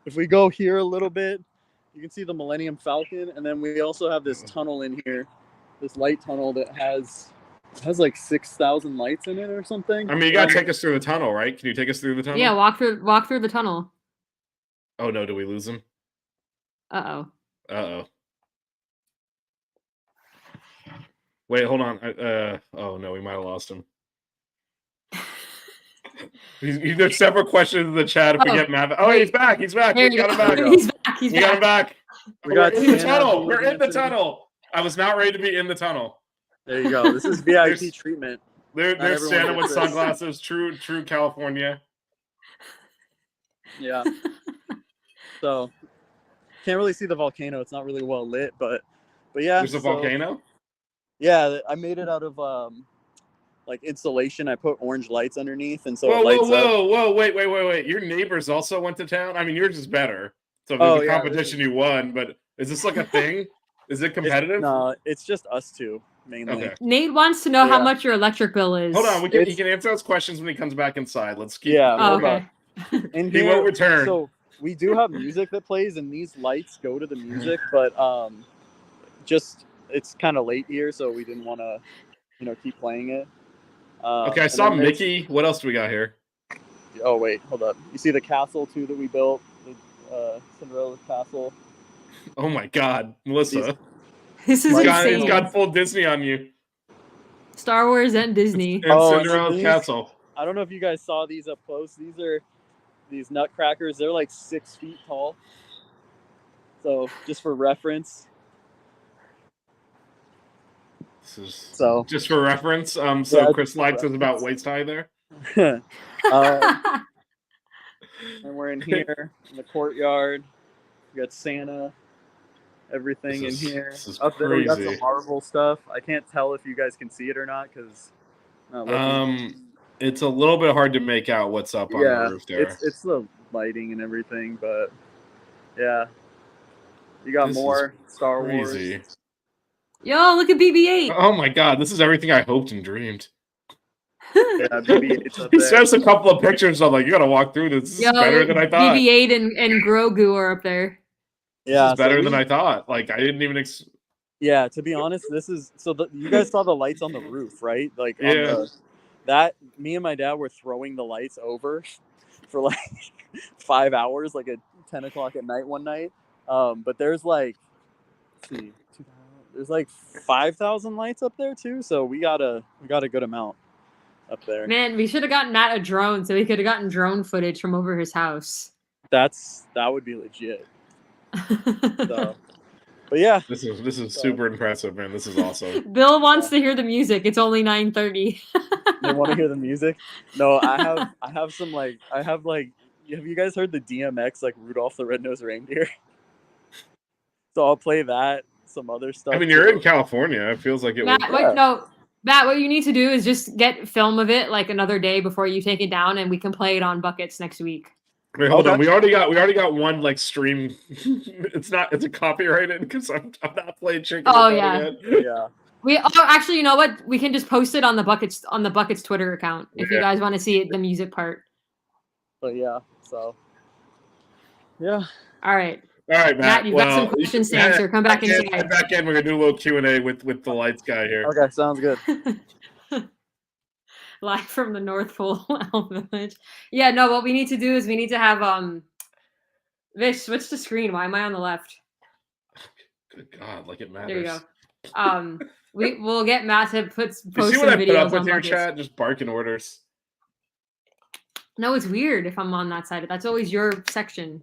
If we go here a little bit, you can see the Millennium Falcon, and then we also have this tunnel in here, this light tunnel that has like 6,000 lights in it or something. I mean, you gotta take us through the tunnel, right? Can you take us through the tunnel? Yeah, walk through the tunnel. Oh no, do we lose him? Uh-oh. Uh-oh. Wait, hold on. Oh no, we might have lost him. There's several questions in the chat if we get Matt. Oh, he's back. He's back. There We you got him go. back. He's back. He's We got him back. We're in the tunnel. We're in the tunnel. I was not ready to be in the tunnel. There you go. This is VIP treatment. There's Santa with sunglasses. True California. Yeah. So can't really see the volcano. It's not really well lit, but yeah. There's a volcano? Yeah, I made it out of like insulation. I put orange lights underneath, and so whoa, it lights whoa, wait. Your neighbors also went to town? I mean, yours is better. So if there's a competition, you won, but is this like a thing? Is it competitive? No, it's just us two mainly. Okay. Nate wants to know how much your electric bill is. Hold on, he can answer those questions when he comes back inside. Let's keep. Okay. And he won't return. So we do have music that plays, and these lights go to the music, but just it's kind of late here, so we didn't want to, keep playing it. Okay, I saw Mickey. What else do we got here? Oh wait, hold up. You see the castle too that we built, the Cinderella's castle. Oh my God, Melissa! This is insane. It's got full Disney on you. Star Wars and Disney. And Cinderella's castle. I don't know if you guys saw these up close. These are these nutcrackers. They're like 6 feet tall. So just for reference. Just for reference. Chris likes is about waist high there. And we're in here in the courtyard. We got Santa, everything in here. Up there, we got some Marvel stuff. I can't tell if you guys can see it or not because. It's a little bit hard to make out what's up on the roof there. It's the lighting and everything, but yeah, you got more Star Wars. Yo, look at BB-8. Oh my God, this is everything I hoped and dreamed. Yeah, BB-8's up He there. shows a couple of pictures. I'm like, you gotta walk through this. This is better than I thought. BB-8 and Grogu are up there. Yeah, this is better than I thought. Like I didn't even. Yeah, to be honest, this is you guys saw the lights on the roof, right? Like that. Me and my dad were throwing the lights over for like 5 hours, like at 10 o'clock at night one night. But there's like, there's like 5,000 lights up there too. So we got a good amount up there. Man, we should have gotten Matt a drone so we could have gotten drone footage from over his house. That would be legit. But yeah, this is super impressive, man. This is awesome. Bill wants to hear the music. It's only 9:30. They want to hear the music? No, I have some like have you guys heard the DMX like Rudolph the Red-Nosed Reindeer? So I'll play that, some other stuff. I mean, you're in California. It feels like it. Matt, Matt, what you need to do is just get film of it like another day before you take it down, and we can play it on Buckets next week. Wait, hold on. We already got one like stream. It's a copyrighted because I'm not playing chicken. Oh yeah. Yeah. Actually, you know what? We can just post it on the Buckets Twitter account if you guys want to see it, the music part. But yeah, so yeah. All right, Matt. You've got some questions to answer. Come back inside. Come back in. We're gonna do a little Q&A with the lights guy here. Okay, sounds good. Live from the North Pole Elf Village. Yeah, no, what we need to do is we need to have Vish, switch the screen. Why am I on the left? Good God, like it matters. There you go. We'll get Matt to post some videos. You see what I put up with on your Buckets. chat? Just barking orders. No, it's weird if I'm on that side. That's always your section.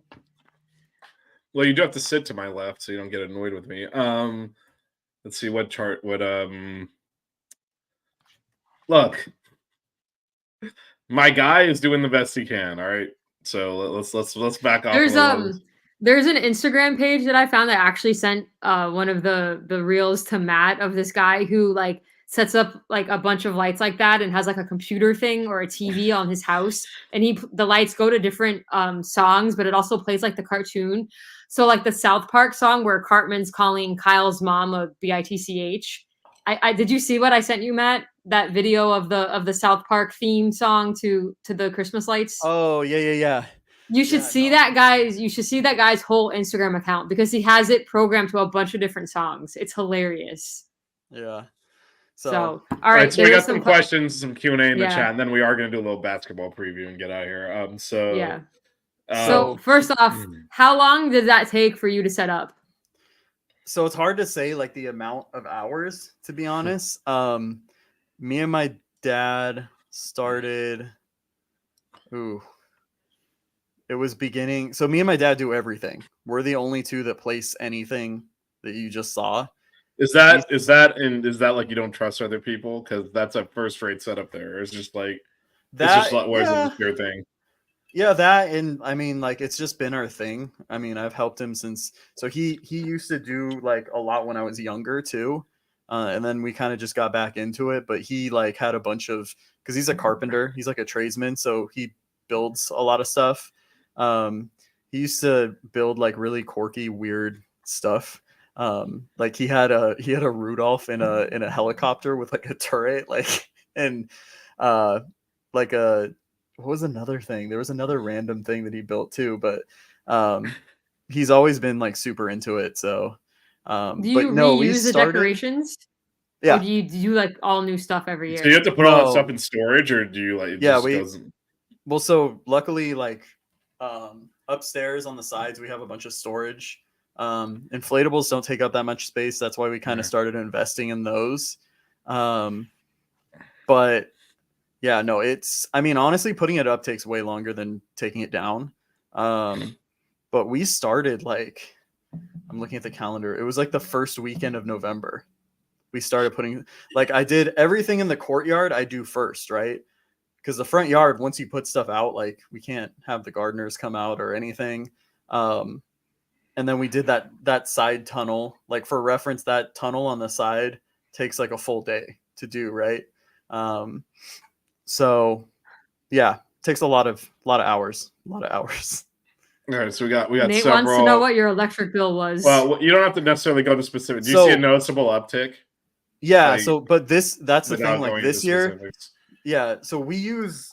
Well, you do have to sit to my left so you don't get annoyed with me. Let's see what chart would look. My guy is doing the best he can. All right, so let's back off. There's an Instagram page that I found that actually sent one of the reels to Matt of this guy who like sets up like a bunch of lights like that and has like a computer thing or a TV on his house, and the lights go to different songs, but it also plays like the cartoon. So like the South Park song where Cartman's calling Kyle's mom a bitch. I did you see what I sent you, Matt? That video of the South Park theme song to the Christmas lights. Oh yeah. You should see that guy's. You should see that guy's whole Instagram account because he has it programmed to a bunch of different songs. It's hilarious. Yeah. So all right. So we got some questions, some Q&A in the Yeah. chat, and then we are going to do a little basketball preview and get out of here. So first off, how long did that take for you to set up? So it's hard to say like the amount of hours, to be honest. Me and my dad started. It was beginning. So me and my dad do everything. We're the only two that place anything that you just saw. Is that like you don't trust other people? Because that's a first rate setup there. It's just like that. it's just like, where's Yeah. it your thing? Yeah, that, and I mean, like, it's just been our thing. I mean, I've helped him since. So he used to do like a lot when I was younger too, and then we kind of just got back into it. But he like had a bunch of, because he's a carpenter. He's like a tradesman, so he builds a lot of stuff. He used to build like really quirky, weird stuff. Like he had a Rudolph in a helicopter with like a turret, like, and like a, what was another thing? There was another random thing that he built too, but he's always been like super into it. So do you reuse the decorations? Yeah. Or do you like all new stuff every year? So you have to put all that stuff in storage, or do you like it yeah, just goes... Well, so luckily, like upstairs on the sides we have a bunch of storage. Inflatables don't take up that much space. That's why we kind of started investing in those. But yeah, no, it's, I mean, honestly, putting it up takes way longer than taking it down. But we started like, I'm looking at the calendar. It was like the first weekend of November. We started putting, like, I did everything in the courtyard I do first, right? Because the front yard, once you put stuff out, like, we can't have the gardeners come out or anything. And then we did that side tunnel. Like, for reference, that tunnel on the side takes like a full day to do, right? So yeah, takes a lot of hours. All right, so we got Nate several... wants to know what your electric bill was. Well, you don't have to necessarily go to specific. Do you see a noticeable uptick? Yeah, like, so but that's the thing, like this year. Specifics. Yeah, so we use,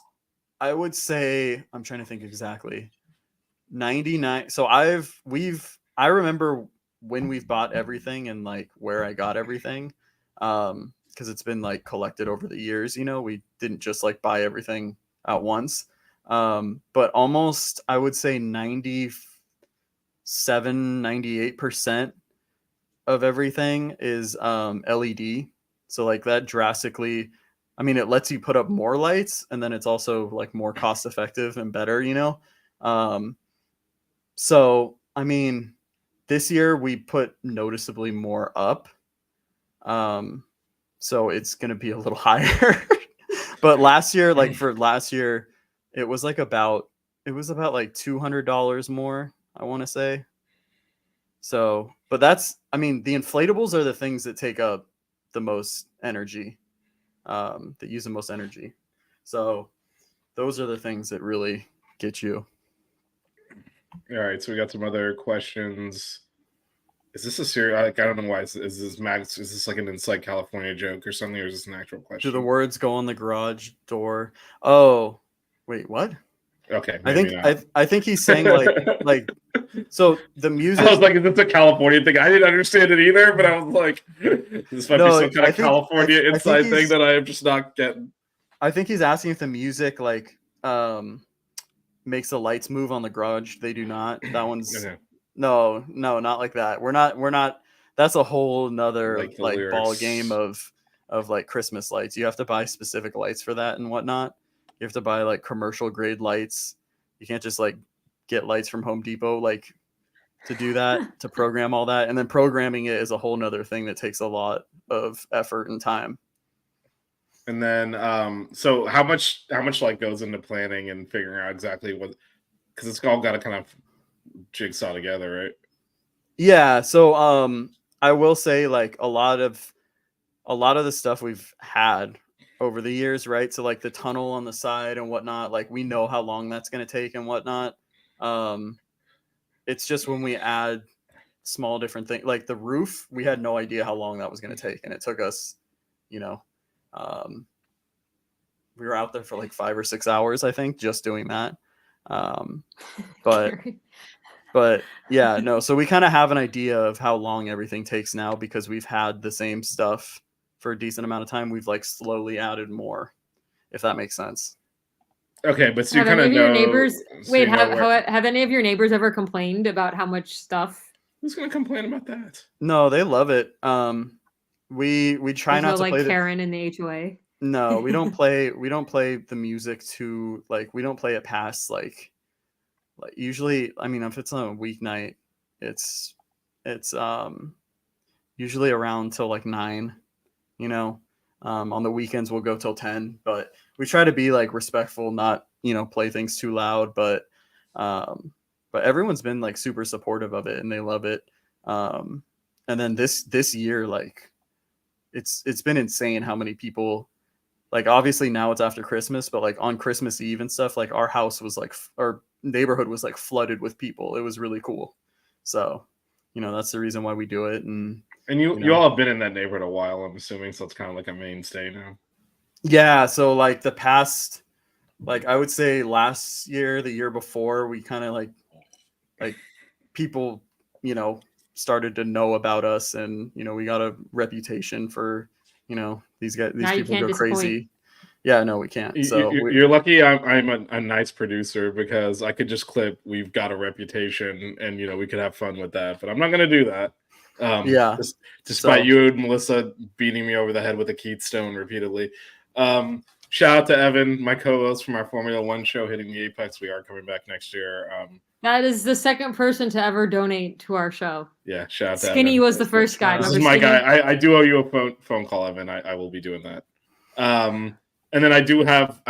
I would say, I'm trying to think exactly, 99. So I remember when we've bought everything and like where I got everything. Because it's been like collected over the years, you know, we didn't just like buy everything at once. But almost, I would say 98% of everything is LED. So like that drastically, I mean, it lets you put up more lights, and then it's also like more cost effective and better, you know? So, I mean, this year we put noticeably more up. So it's going to be a little higher. But last year, like for last year, it was about like $200 more, I want to say. So, but that's, I mean, the inflatables are the things that take up the most energy, that use the most energy. So those are the things that really get you. All right, so we got some other questions. Is this a serious? Like, I don't know why. Is this Max? Is this like an Inside California joke or something, or is this an actual question? Do the words go on the garage door? Oh, wait, what? Okay, I think he's saying like so the music. I was like, is this a California thing? I didn't understand it either, but I was like, this might be some kind of California inside thing that I am just not getting. I think he's asking if the music like makes the lights move on the garage. They do not. That one's no, not like that. We're not. That's a whole nother like ball game of like Christmas lights. You have to buy specific lights for that and whatnot. You have to buy like commercial grade lights. You can't just like get lights from Home Depot like to do that, to program all that. And then programming it is a whole nother thing that takes a lot of effort and time. And then so how much like goes into planning and figuring out exactly what, because it's all got to kind of jigsaw together, right? Yeah. So I will say like a lot of the stuff we've had over the years, right? So like the tunnel on the side and whatnot, like we know how long that's going to take and whatnot. It's just when we add small different things, like the roof, we had no idea how long that was going to take, and it took us, you know, we were out there for like 5 or 6 hours, I think, just doing that. But yeah, no. So we kind of have an idea of how long everything takes now because we've had the same stuff for a decent amount of time. We've like slowly added more, if that makes sense. Okay, but so you Have kind any of of your know. neighbors? So Wait, you know where, have any of your neighbors ever complained about how much stuff? who's gonna complain about that? No, they love it. We try There's not no to like play the. Karen in the HOA. No, we don't play. We don't play the music to like. We don't play it past like usually. I mean, if it's on a weeknight, it's usually around till like 9. You know, on the weekends we'll go till 10. But we try to be like respectful, not play things too loud. Um, but everyone's been like super supportive of it and they love it. And then this year, like it's been insane how many people. Like obviously now it's after Christmas, but like on Christmas Eve and stuff, like our house was like our neighborhood was like flooded with people. It was really cool. So, that's the reason why we do it. And you all have been in that neighborhood a while, I'm assuming, so it's kind of like a mainstay now. Yeah, so like the past, like I would say last year, the year before, we kind of like people, started to know about us, and we got a reputation for, these Now you people can't go disappoint. crazy. Yeah, no, we can't. So You're lucky I'm a nice producer because I could just clip "We've got a reputation" and we could have fun with that. But I'm not going to do that. Yeah. Despite So you and Melissa beating me over the head with a Keystone repeatedly. Shout out to Evan, my co-host from our Formula One show, Hitting the Apex. We are coming back next year. That is the second person to ever donate to our show. Yeah, shout out to Skinny Evan. was the first guy. This Remember is my Skinny? guy. I do owe you a phone call, Evan. I will be doing that. And then I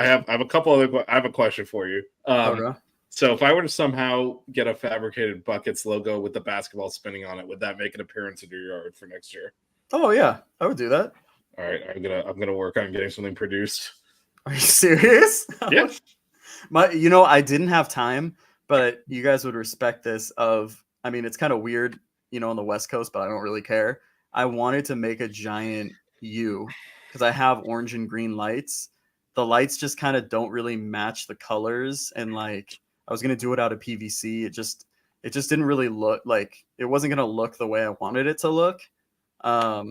have a couple other. I have a question for you. okay. So if I were to somehow get a fabricated Buckets logo with the basketball spinning on it, would that make an appearance in your yard for next year? Oh yeah, I would do that. All right, I'm gonna work on getting something produced. Are you serious? Yeah. I didn't have time, but you guys would respect this. I mean, it's kind of weird, on the West Coast, but I don't really care. I wanted to make a giant U because I have orange and green lights. The lights just kind of don't really match the colors, and like I was gonna do it out of PVC. It just didn't really look like it wasn't gonna look the way I wanted it to look. But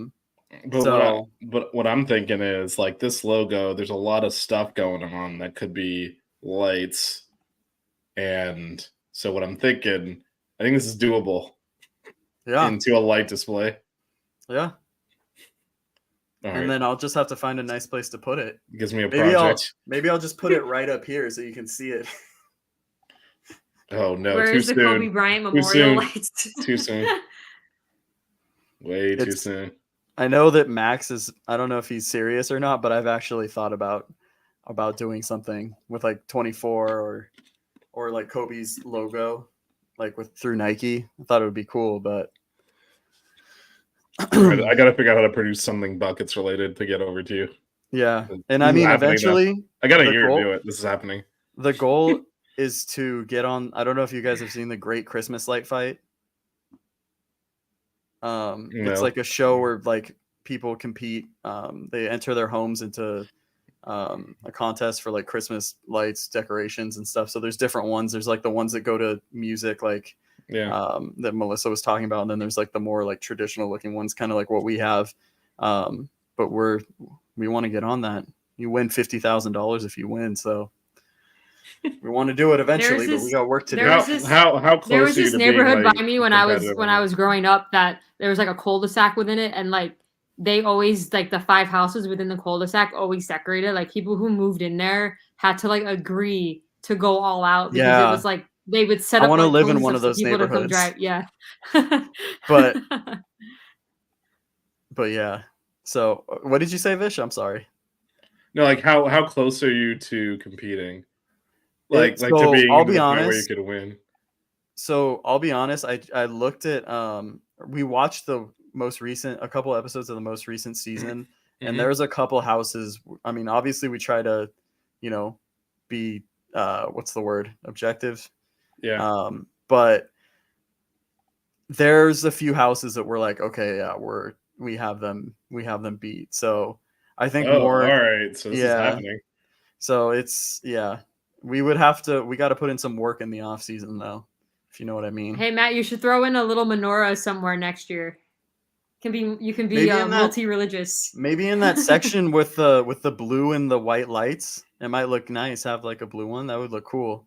what I'm thinking is like this logo, there's a lot of stuff going on that could be lights. And so what I'm thinking, I think this is doable. Yeah. Into a light display. Yeah. All and right. then I'll just have to find a nice place to put it. Gives me a project. Maybe I'll just put it right up here so you can see it. Oh no! Where too is the soon. Kobe Bryant Too Memorial soon. lights? Too soon. Way too soon. I know that Max is. I don't know if he's serious or not, but I've actually thought about doing something with like 24 or like Kobe's logo, like through Nike. I thought it would be cool, but I got to figure out how to produce something Buckets related to get over to you. Yeah, and I mean, eventually, I got a year to do it. This is happening. The goal is to get on. I don't know if you guys have seen the Great Christmas Light Fight. It's like a show where like people compete. They enter their homes into a contest for like Christmas lights, decorations, and stuff. So there's different ones. There's like the ones that go to music, like that Melissa was talking about, and then there's like the more like traditional looking ones, kind of like what we have. But we want to get on that. You win $50,000 if you win, so we want to do it eventually. But we got work to do. How close? There was this neighborhood by me when I was growing up that there was like a cul-de-sac within it, and like they always like the 5 houses within the cul-de-sac always decorated. Like people who moved in there had to like agree to go all out because it was like they would set up. I want to like, live in one of those neighborhoods. Yeah. But yeah. So what did you say, Vish? I'm sorry. No, like how close are you to competing? Like to being I'll be honest, where you could win. So I'll be honest. I looked at we watched a couple episodes of the most recent season, and there's a couple houses. I mean, obviously we try to, be what's the word? Objective. Yeah. But there's a few houses that we're like, okay, yeah, we have them beat. So I think more. All right. So this is happening. So it's we got to put in some work in the off season though, if you know what I mean. Hey Matt, you should throw in a little menorah somewhere next year. You can be Maybe in that- multi-religious. Maybe in that section with the blue and the white lights, it might look nice. Have like a blue one. That would look cool.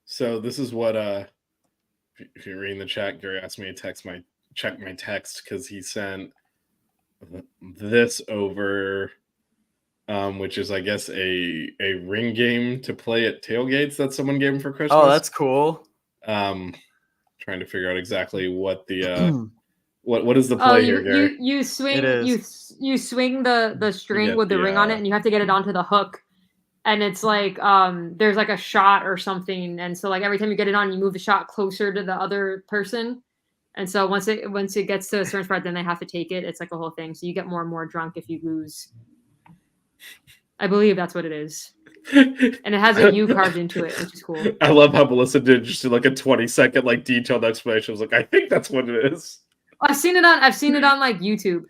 So this is what if you're reading the chat, Gary asked me to check my text because he sent this over, which is I guess a ring game to play at tailgates that someone gave him for Christmas. Oh, that's cool. Trying to figure out exactly what the what is the play here, Gary? You swing you swing the string with the ring on it, and you have to get it onto the hook. And it's like there's like a shot or something, and so like every time you get it on, you move the shot closer to the other person. And so once it gets to a certain spot, then they have to take it. It's like a whole thing. So you get more and more drunk if you lose. I believe that's what it is. And it has a U carved into it, which is cool. I love how Melissa did just like a 20-second like detailed explanation. I was like, I think that's what it is. I've seen it on like YouTube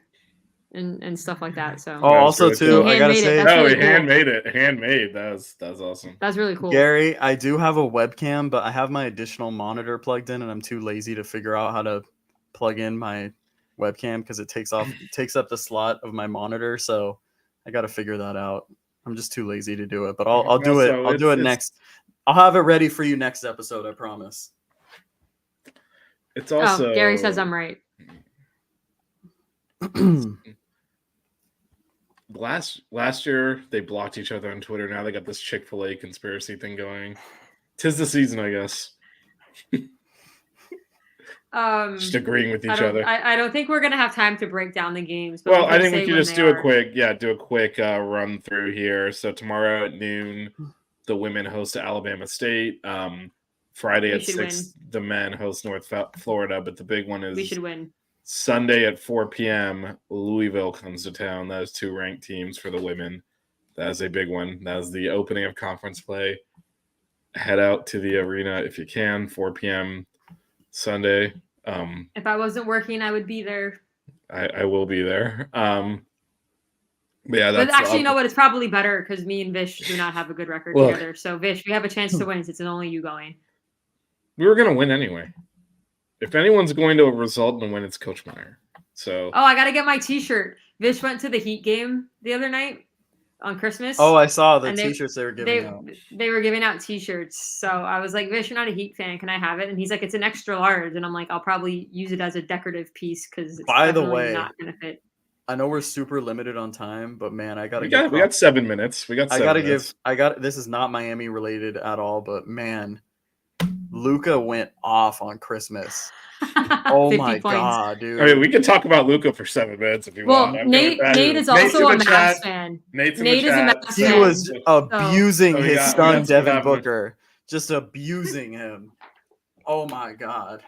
and stuff like that. So also really too, cool. I gotta say, really he handmade it. Handmade. That's awesome. That's really cool. Gary, I do have a webcam, but I have my additional monitor plugged in, and I'm too lazy to figure out how to plug in my webcam because it takes up the slot of my monitor. So I got to figure that out. I'm just too lazy to do it, but I'll do it. I'll do it next. I'll have it ready for you next episode. I promise. It's also Gary says I'm right. Last year they blocked each other on Twitter. Now they got this Chick-fil-A conspiracy thing going. 'Tis the season, I guess. Just agreeing with each other. I don't think we're gonna have time to break down the games. But Well, I think we can just do a quick run through here. So tomorrow at noon, the women host Alabama State. Friday at 6, the men host North Florida. But the big one is we should win. Sunday at 4 p.m. Louisville comes to town. That is 2 ranked teams for the women. That is a big one. That is the opening of conference play. Head out to the arena if you can. 4 p.m. Sunday. If I wasn't working, I would be there. I will be there. But yeah, but actually, you know what? It's probably better because me and Vish do not have a good record together. So Vish, we have a chance to win since it's only you going. We were gonna win anyway. If anyone's going to result in a win, it's Coach Meyer. So I gotta get my T-shirt. Vish went to the Heat game the other night on Christmas. Oh, I saw the T-shirts they were giving out. They were giving out T-shirts. So I was like, Vish, you're not a Heat fan. Can I have it? And he's like, it's an extra large. And I'm like, I'll probably use it as a decorative piece because it's by the way not gonna fit. I know we're super limited on time, but man, we got 7 minutes. This is not Miami related at all, but man, Luka went off on Christmas. Oh my god, dude! I mean, we could talk about Luka for 7 minutes if you want. Nate is also a Mavs fan. Nate is a Mavs fan. He was abusing his son Devin Booker, just abusing him. Oh my god.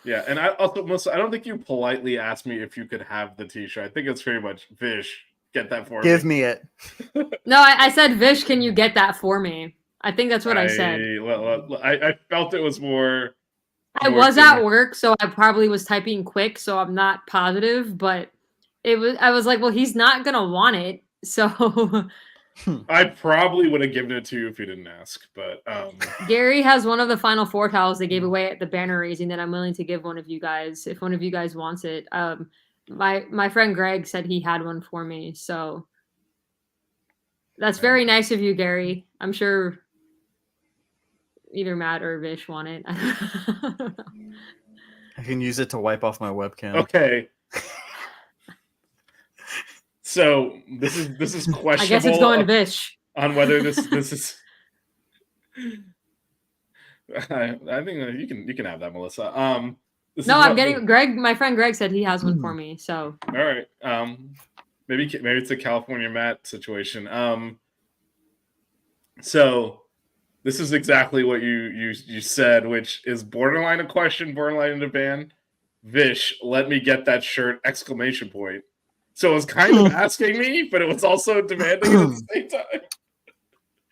Yeah, and I don't think you politely asked me if you could have the T-shirt. I think it's pretty much Vish. Get that for me. Give me it. No, I said Vish. Can you get that for me? I think that's what I said. I felt it was more. I was at work, so I probably was typing quick, so I'm not positive. But I was like, well, he's not gonna want it, so. I probably would have given it to you if you didn't ask, but Gary has one of the Final Four towels they gave away at the banner raising that I'm willing to give one of you guys if one of you guys wants it. My friend Greg said he had one for me, so that's very nice of you, Gary. I'm sure either Matt or Vish want it. I don't know. I can use it to wipe off my webcam. Okay. So this is questionable. I guess it's going to Vish on whether this is. I think you can have that, Melissa. No, I'm getting Greg. My friend Greg said he has one for me. So all right. Maybe it's a California Matt situation. So this is exactly what you said, which is borderline a question, borderline a ban. Vish, let me get that shirt! ! So it was kind of asking me, but it was also demanding at the same time.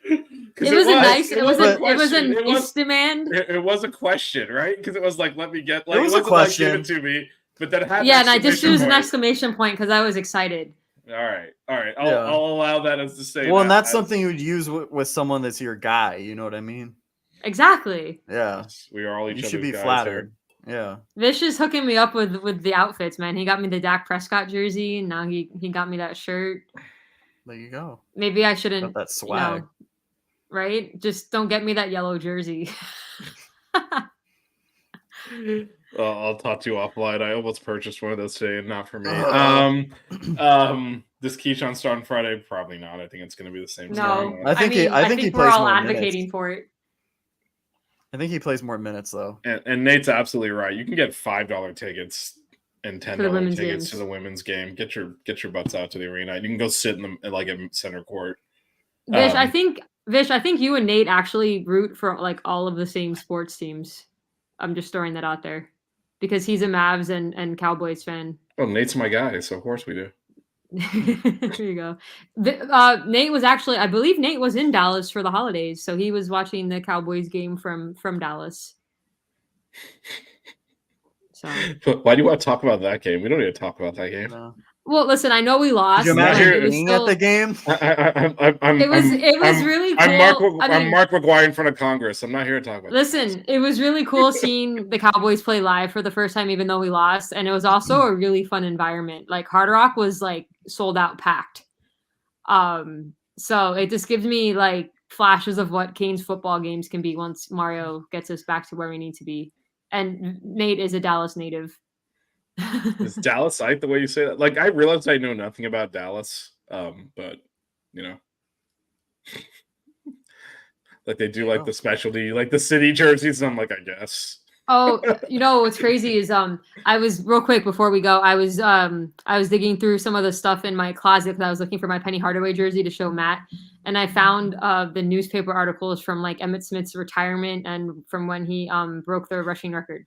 It was a nice demand. It was a question, right? Because it was like, let me get, like, it was a question. Like, give it to me, but then had and I just used an exclamation point because I was excited. All right. I'll allow that as to say. Well, and that's something you would use with someone that's your guy. You know what I mean? Exactly. Yeah. We are all each other's You should be guys flattered. Yeah. Vish is hooking me up with the outfits, man. He got me the Dak Prescott jersey, and now he got me that shirt. There you go. Maybe I shouldn't. Got that swag. Right? Just don't get me that yellow jersey. I'll talk to you offline. I almost purchased one of those today, and not for me. This Keyshawn start on Friday? Probably not. I think it's going to be the same. No, I think he we're plays all more advocating minutes. for it. I think he plays more minutes though. And Nate's absolutely right. You can get $5 tickets and $10 tickets games. to the women's game. Get your butts out to the arena. You can go sit in the at center court. Vish, I think you and Nate actually root for like all of the same sports teams. I'm just throwing that out there because he's a Mavs and Cowboys fan. Well, Nate's my guy, so of course we do. There you go. Nate was actually, I believe Nate was in Dallas for the holidays, so he was watching the Cowboys game from Dallas. So why do you want to talk about that game? We don't need to talk about that game. No. Well, listen, I know we lost. Did you imagine being still... at the game? It was really cool. I'm Mark McGuire in front of Congress. I'm not here to talk about. Listen, it was really cool seeing the Cowboys play live for the first time, even though we lost, and it was also a really fun environment. Like Hard Rock was like sold out, packed. So it just gives me like flashes of what Canes football games can be once Mario gets us back to where we need to be. And Nate is a Dallas native. Is Dallas site the way you say that? Like, I realize I know nothing about Dallas, but you know, like they do like the specialty, like the city jerseys. And I'm like, I guess. Oh, you know what's crazy is I was real quick before we go. I was digging through some of the stuff in my closet because I was looking for my Penny Hardaway jersey to show Matt, and I found the newspaper articles from like Emmitt Smith's retirement and from when he broke the rushing record.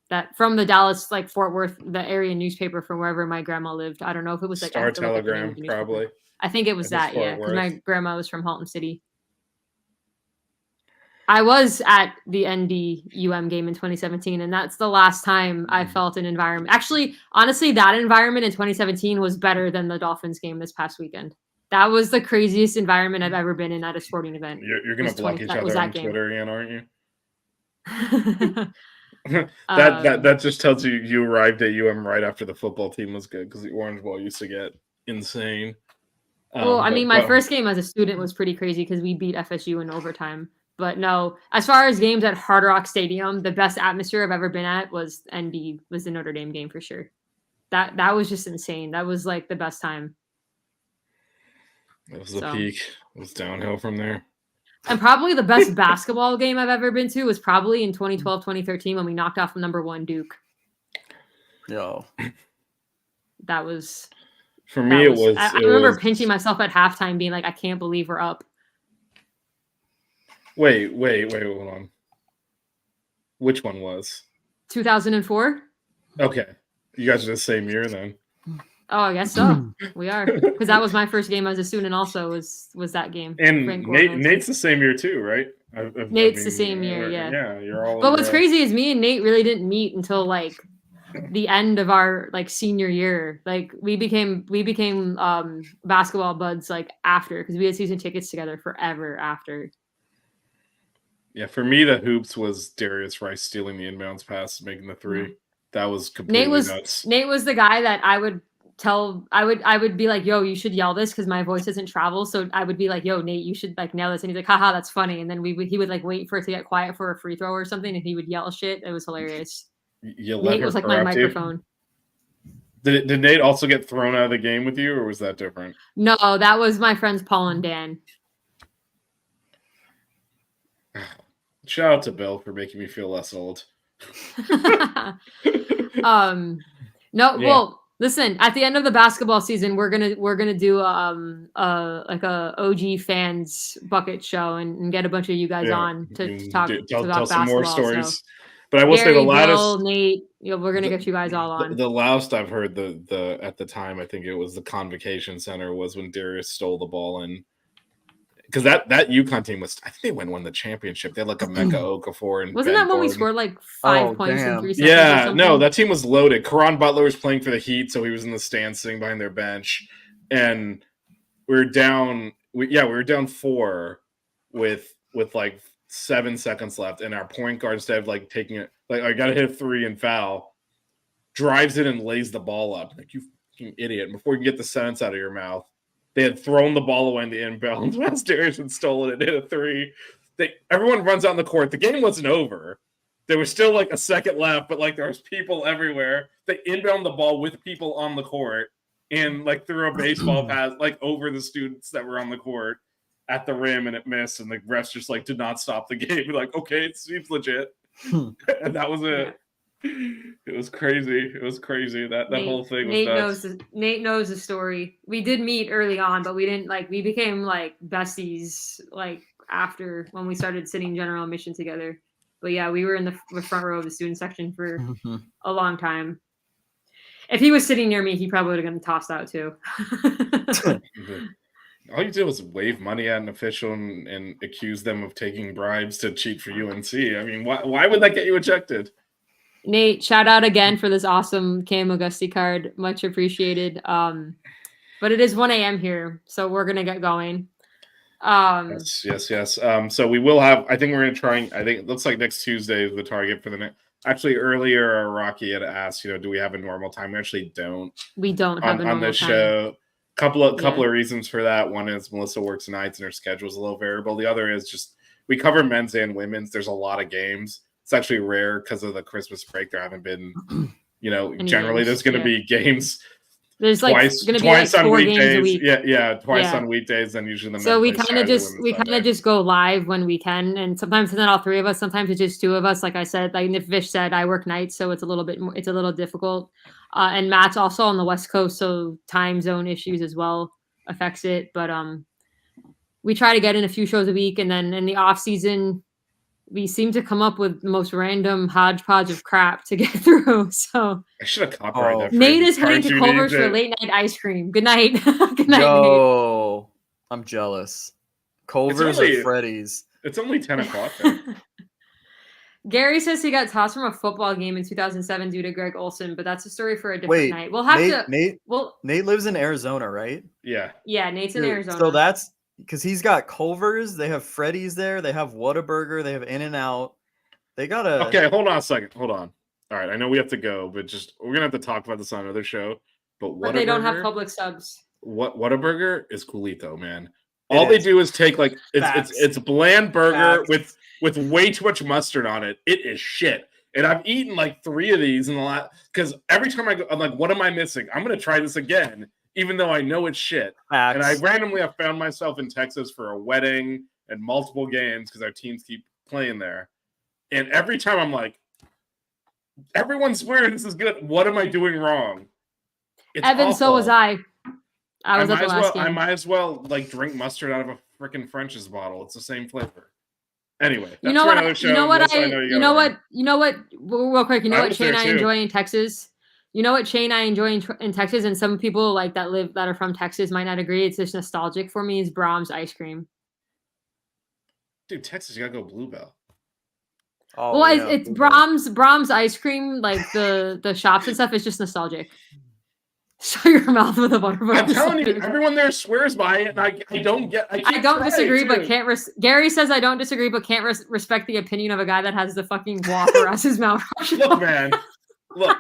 That from the Dallas, like Fort Worth, the area newspaper from wherever my grandma lived. I don't know if it was like Star Telegram, probably. I think it was that, yeah, because my grandma was from Halton City. I was at the ND-UM game in 2017, and that's the last time I felt an environment. Actually, honestly, that environment in 2017 was better than the Dolphins game this past weekend. That was the craziest environment I've ever been in at a sporting event. You're going to block each other on Twitter again, aren't you? that just tells you arrived at UM right after the football team was good because the Orange Bowl used to get insane. Well, I mean, my first game as a student was pretty crazy because we beat FSU in overtime. But no, as far as games at Hard Rock Stadium, the best atmosphere I've ever been at was the Notre Dame game for sure. That was just insane. That was like the best time. That was the peak. It was downhill from there. And probably the best basketball game I've ever been to was probably in 2012, 2013 when we knocked off number 1 Duke. Yo. That was... For me, I remember pinching myself at halftime being like, I can't believe we're up. Wait, hold on. Which one was? 2004? Okay. You guys are the same year then. Oh, I guess so. We are. Because that was my first game as a student also was that game. And Nate's the same year too, right? Nate's the same year, yeah. Yeah, you're all... But what's crazy is me and Nate really didn't meet until like the end of our like senior year. Like we became basketball buds like after because we had season tickets together forever after. Yeah, for me, the hoops was Darius Rice stealing the inbounds pass, making the 3. That was completely nuts. Nate was the guy that I would be like, yo, you should yell this because my voice doesn't travel. So I would be like, yo, Nate, you should like nail this. And he's like, haha, that's funny. And then he would like wait for it to get quiet for a free throw or something. And he would yell shit. It was hilarious. Nate was like my microphone. Did Nate also get thrown out of the game with you or was that different? No, that was my friends Paul and Dan. Shout out to Bill for making me feel less old. Well, listen, at the end of the basketball season, we're gonna do like a OG fans bucket show and get a bunch of you guys on to talk tell some more stories. So. But I will say the loudest, Bill, Nate, we're gonna get you guys all on. The loudest I've heard the at the time, I think it was the Convocation Center was when Darius stole the ball and because that UConn team was, I think they won the championship. They had like a Mecca Okafor and wasn't Ben that when Gordon. we scored like 5 points in 3 seconds? Yeah, no, that team was loaded. Karan Butler was playing for the Heat, so he was in the stands sitting behind their bench, and we were down. We were down 4 with like 7 seconds left, and our point guard, instead of like taking it, like I gotta hit a 3 and foul, drives it and lays the ball up. Like, you fucking idiot. And before you get the sentence out of your mouth, they had thrown the ball away in the inbound. Masterius had stolen it, hit a 3. Everyone runs out on the court. The game wasn't over. There was still like a second left, but like there was people everywhere. They inbound the ball with people on the court and like threw a baseball pass like over the students that were on the court at the rim, and it missed. And the refs just like did not stop the game. Like, okay, it seems legit. And that was it. It was crazy. It was crazy. That whole thing was nuts. Nate knows the story. We did meet early on, but we didn't we became like besties like after when we started sitting general admission together. But yeah, we were in the front row of the student section for a long time. If he was sitting near me, he probably would have gotten tossed out too. All you did was wave money at an official and accuse them of taking bribes to cheat for UNC. I mean, why would that get you ejected? Nate, shout out again for this awesome Cam Augusti card. Much appreciated. But it is 1 a.m. here, so we're going to get going. Yes. So we will have, I think we're going to try, I think it looks like next Tuesday is the target for the next. Actually, earlier, Rocky had asked, do we have a normal time? We actually don't. We don't have a normal on this time. Show. Couple of reasons for that. One is Melissa works nights and her schedule is a little variable. The other is just we cover men's and women's. There's a lot of games. It's actually rare because of the Christmas break. There haven't been, generally there's going to be games. There's twice going to be like 4 games a week. Yeah, twice on weekdays, and usually the so we kind of just go live when we can, and sometimes it's not all 3 of us. Sometimes it's just 2 of us. Like I said, like Vish said, I work nights, so it's a little difficult. And Matt's also on the West Coast, so time zone issues as well affects it. But we try to get in a few shows a week, and then in the off season, we seem to come up with the most random hodgepodge of crap to get through. So I should have copyrighted that. Nate is heading to Culver's for late night ice cream. Good night. Good night, Nate. I'm jealous. Culver's or Freddy's? It's only 10 o'clock there. Gary says he got tossed from a football game in 2007 due to Greg Olson, but that's a story for a different night. We'll have Nate lives in Arizona, right? Yeah. Yeah, Nate's in Arizona. So that's because he's got Culver's, they have Freddy's there, they have Whataburger, they have In-N-Out. They got a Okay, hold on a second. Hold on. All right, I know we have to go, but we're gonna have to talk about this on another show. But they don't have public subs. Whataburger is coolito, man. All they do is take like it's bland burger with way too much mustard on it. It is shit. And I've eaten like 3 of these in the last because every time I go, I'm like, what am I missing? I'm gonna try this again, even though I know it's shit. Facts. And I randomly have found myself in Texas for a wedding and multiple games because our teams keep playing there. And every time I'm like, everyone's swearing this is good. What am I doing wrong? It's Evan, awful. so was I. I was at the last game. I might as well like drink mustard out of a freaking French's bottle. It's the same flavor. Anyway, that's you know what? Real quick, what chain I enjoy in Texas? You know what chain I enjoy in Texas, and some people like that are from Texas might not agree. It's just nostalgic for me. Is Brahms ice cream? Dude, Texas, you gotta go Bluebell. Oh, well, yeah, it's Brahms ice cream, like the shops and stuff. It's just nostalgic. Shut your mouth with a butterfly. I'm telling you, everyone there swears by it, and I don't get. I don't disagree, but can't. Gary says I don't disagree, but can't respect the opinion of a guy that has the fucking Whopper as his Mount Rushmore. Look, man, look,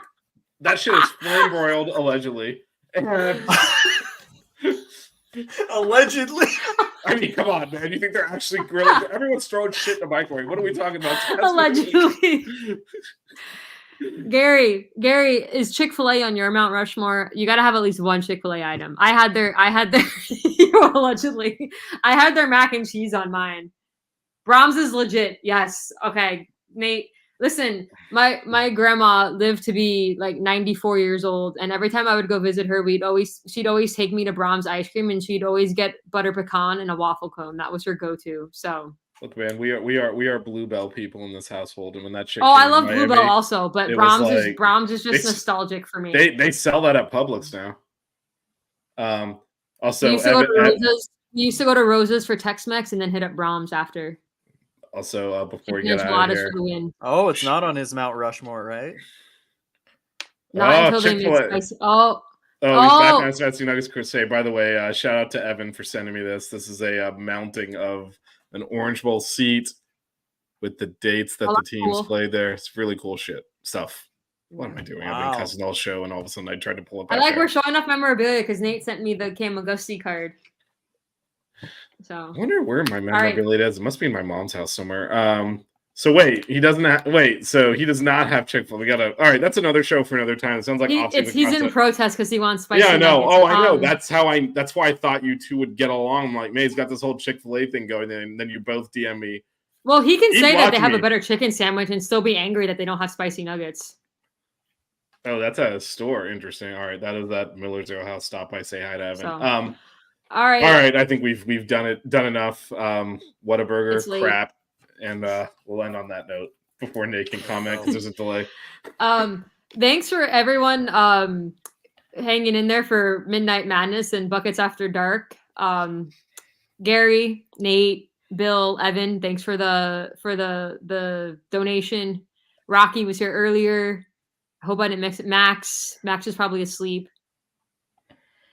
that shit is flame broiled allegedly. Allegedly. I mean, come on, man. You think they're actually grilling? Everyone's throwing shit in the microwave. What are we talking about? Allegedly. Gary, is Chick-fil-A on your Mount Rushmore? You got to have at least one Chick-fil-A item. I had their allegedly. I had their mac and cheese on mine. Brahms is legit. Yes. Okay. Nate, listen, my grandma lived to be like 94 years old, and every time I would go visit her, she'd always take me to Brahms ice cream, and she'd always get butter pecan and a waffle cone. That was her go-to. So look, man, we are Bluebell people in this household, and when that shit. I love Bluebell also, but Brahms is just nostalgic for me. They sell that at Publix now. Also, we used to go to Roses for Tex-Mex, and then hit up Brahms after. Also, before we get out of here, oh, it's not on his Mount Rushmore, right? Not until they make spicy. He's back on Fancy Nuggets Crusade. By the way, shout out to Evan for sending me this. This is a mounting of an Orange Bowl seat with the dates that Oh, the that's teams cool. played there. It's really cool stuff. What am I doing? I've been cussing all show, and all of a sudden I tried to pull it back. I like we're showing off memorabilia because Nate sent me the Cam Augusti card. So I wonder where my memorabilia is. It must be in my mom's house somewhere. So wait, he doesn't wait. So he does not have Chick-fil-A. We gotta. All right, that's another show for another time. It sounds like he's in protest because he wants spicy. Yeah, no. nuggets. Oh, I know. That's why I thought you two would get along. I'm like, May's got this whole Chick-fil-A thing going, and then you both DM me. Well, he can say that they have a better chicken sandwich and still be angry that they don't have spicy nuggets. Oh, that's at a store. Interesting. All right, that is that Miller's Ale House. Stop by, say hi to Evan. So, all right. I think we've done enough. Whataburger crap, and we'll end on that note before Nate can comment because there's a delay. Thanks for everyone hanging in there for Midnight Madness and Buckets After Dark. Gary, Nate, Bill, Evan, thanks for the donation. Rocky was here earlier. I hope I didn't mix it. Max is probably asleep.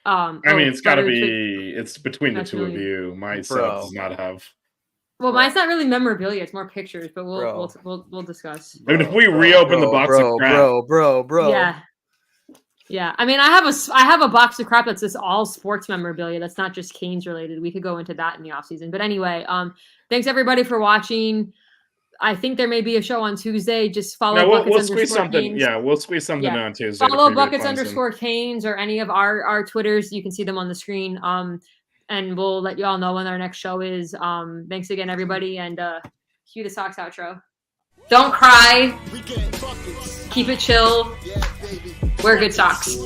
It's got to be. It's between the two of you. My set does not have. Well, mine's not really memorabilia; it's more pictures. But we'll discuss. I mean, if we reopen the box of crap, bro. Yeah. I mean, I have a box of crap that's just all sports memorabilia. That's not just Canes related. We could go into that in the offseason. But anyway, thanks everybody for watching. I think there may be a show on Tuesday. Just follow. We'll squeeze something. Canes. Yeah, we'll squeeze something on Tuesday. Follow Buckets_Canes or any of our Twitters. You can see them on the screen. And we'll let you all know when our next show is. Thanks again, everybody, and cue the Sox outro. Don't cry. Keep it chill. Wear good socks.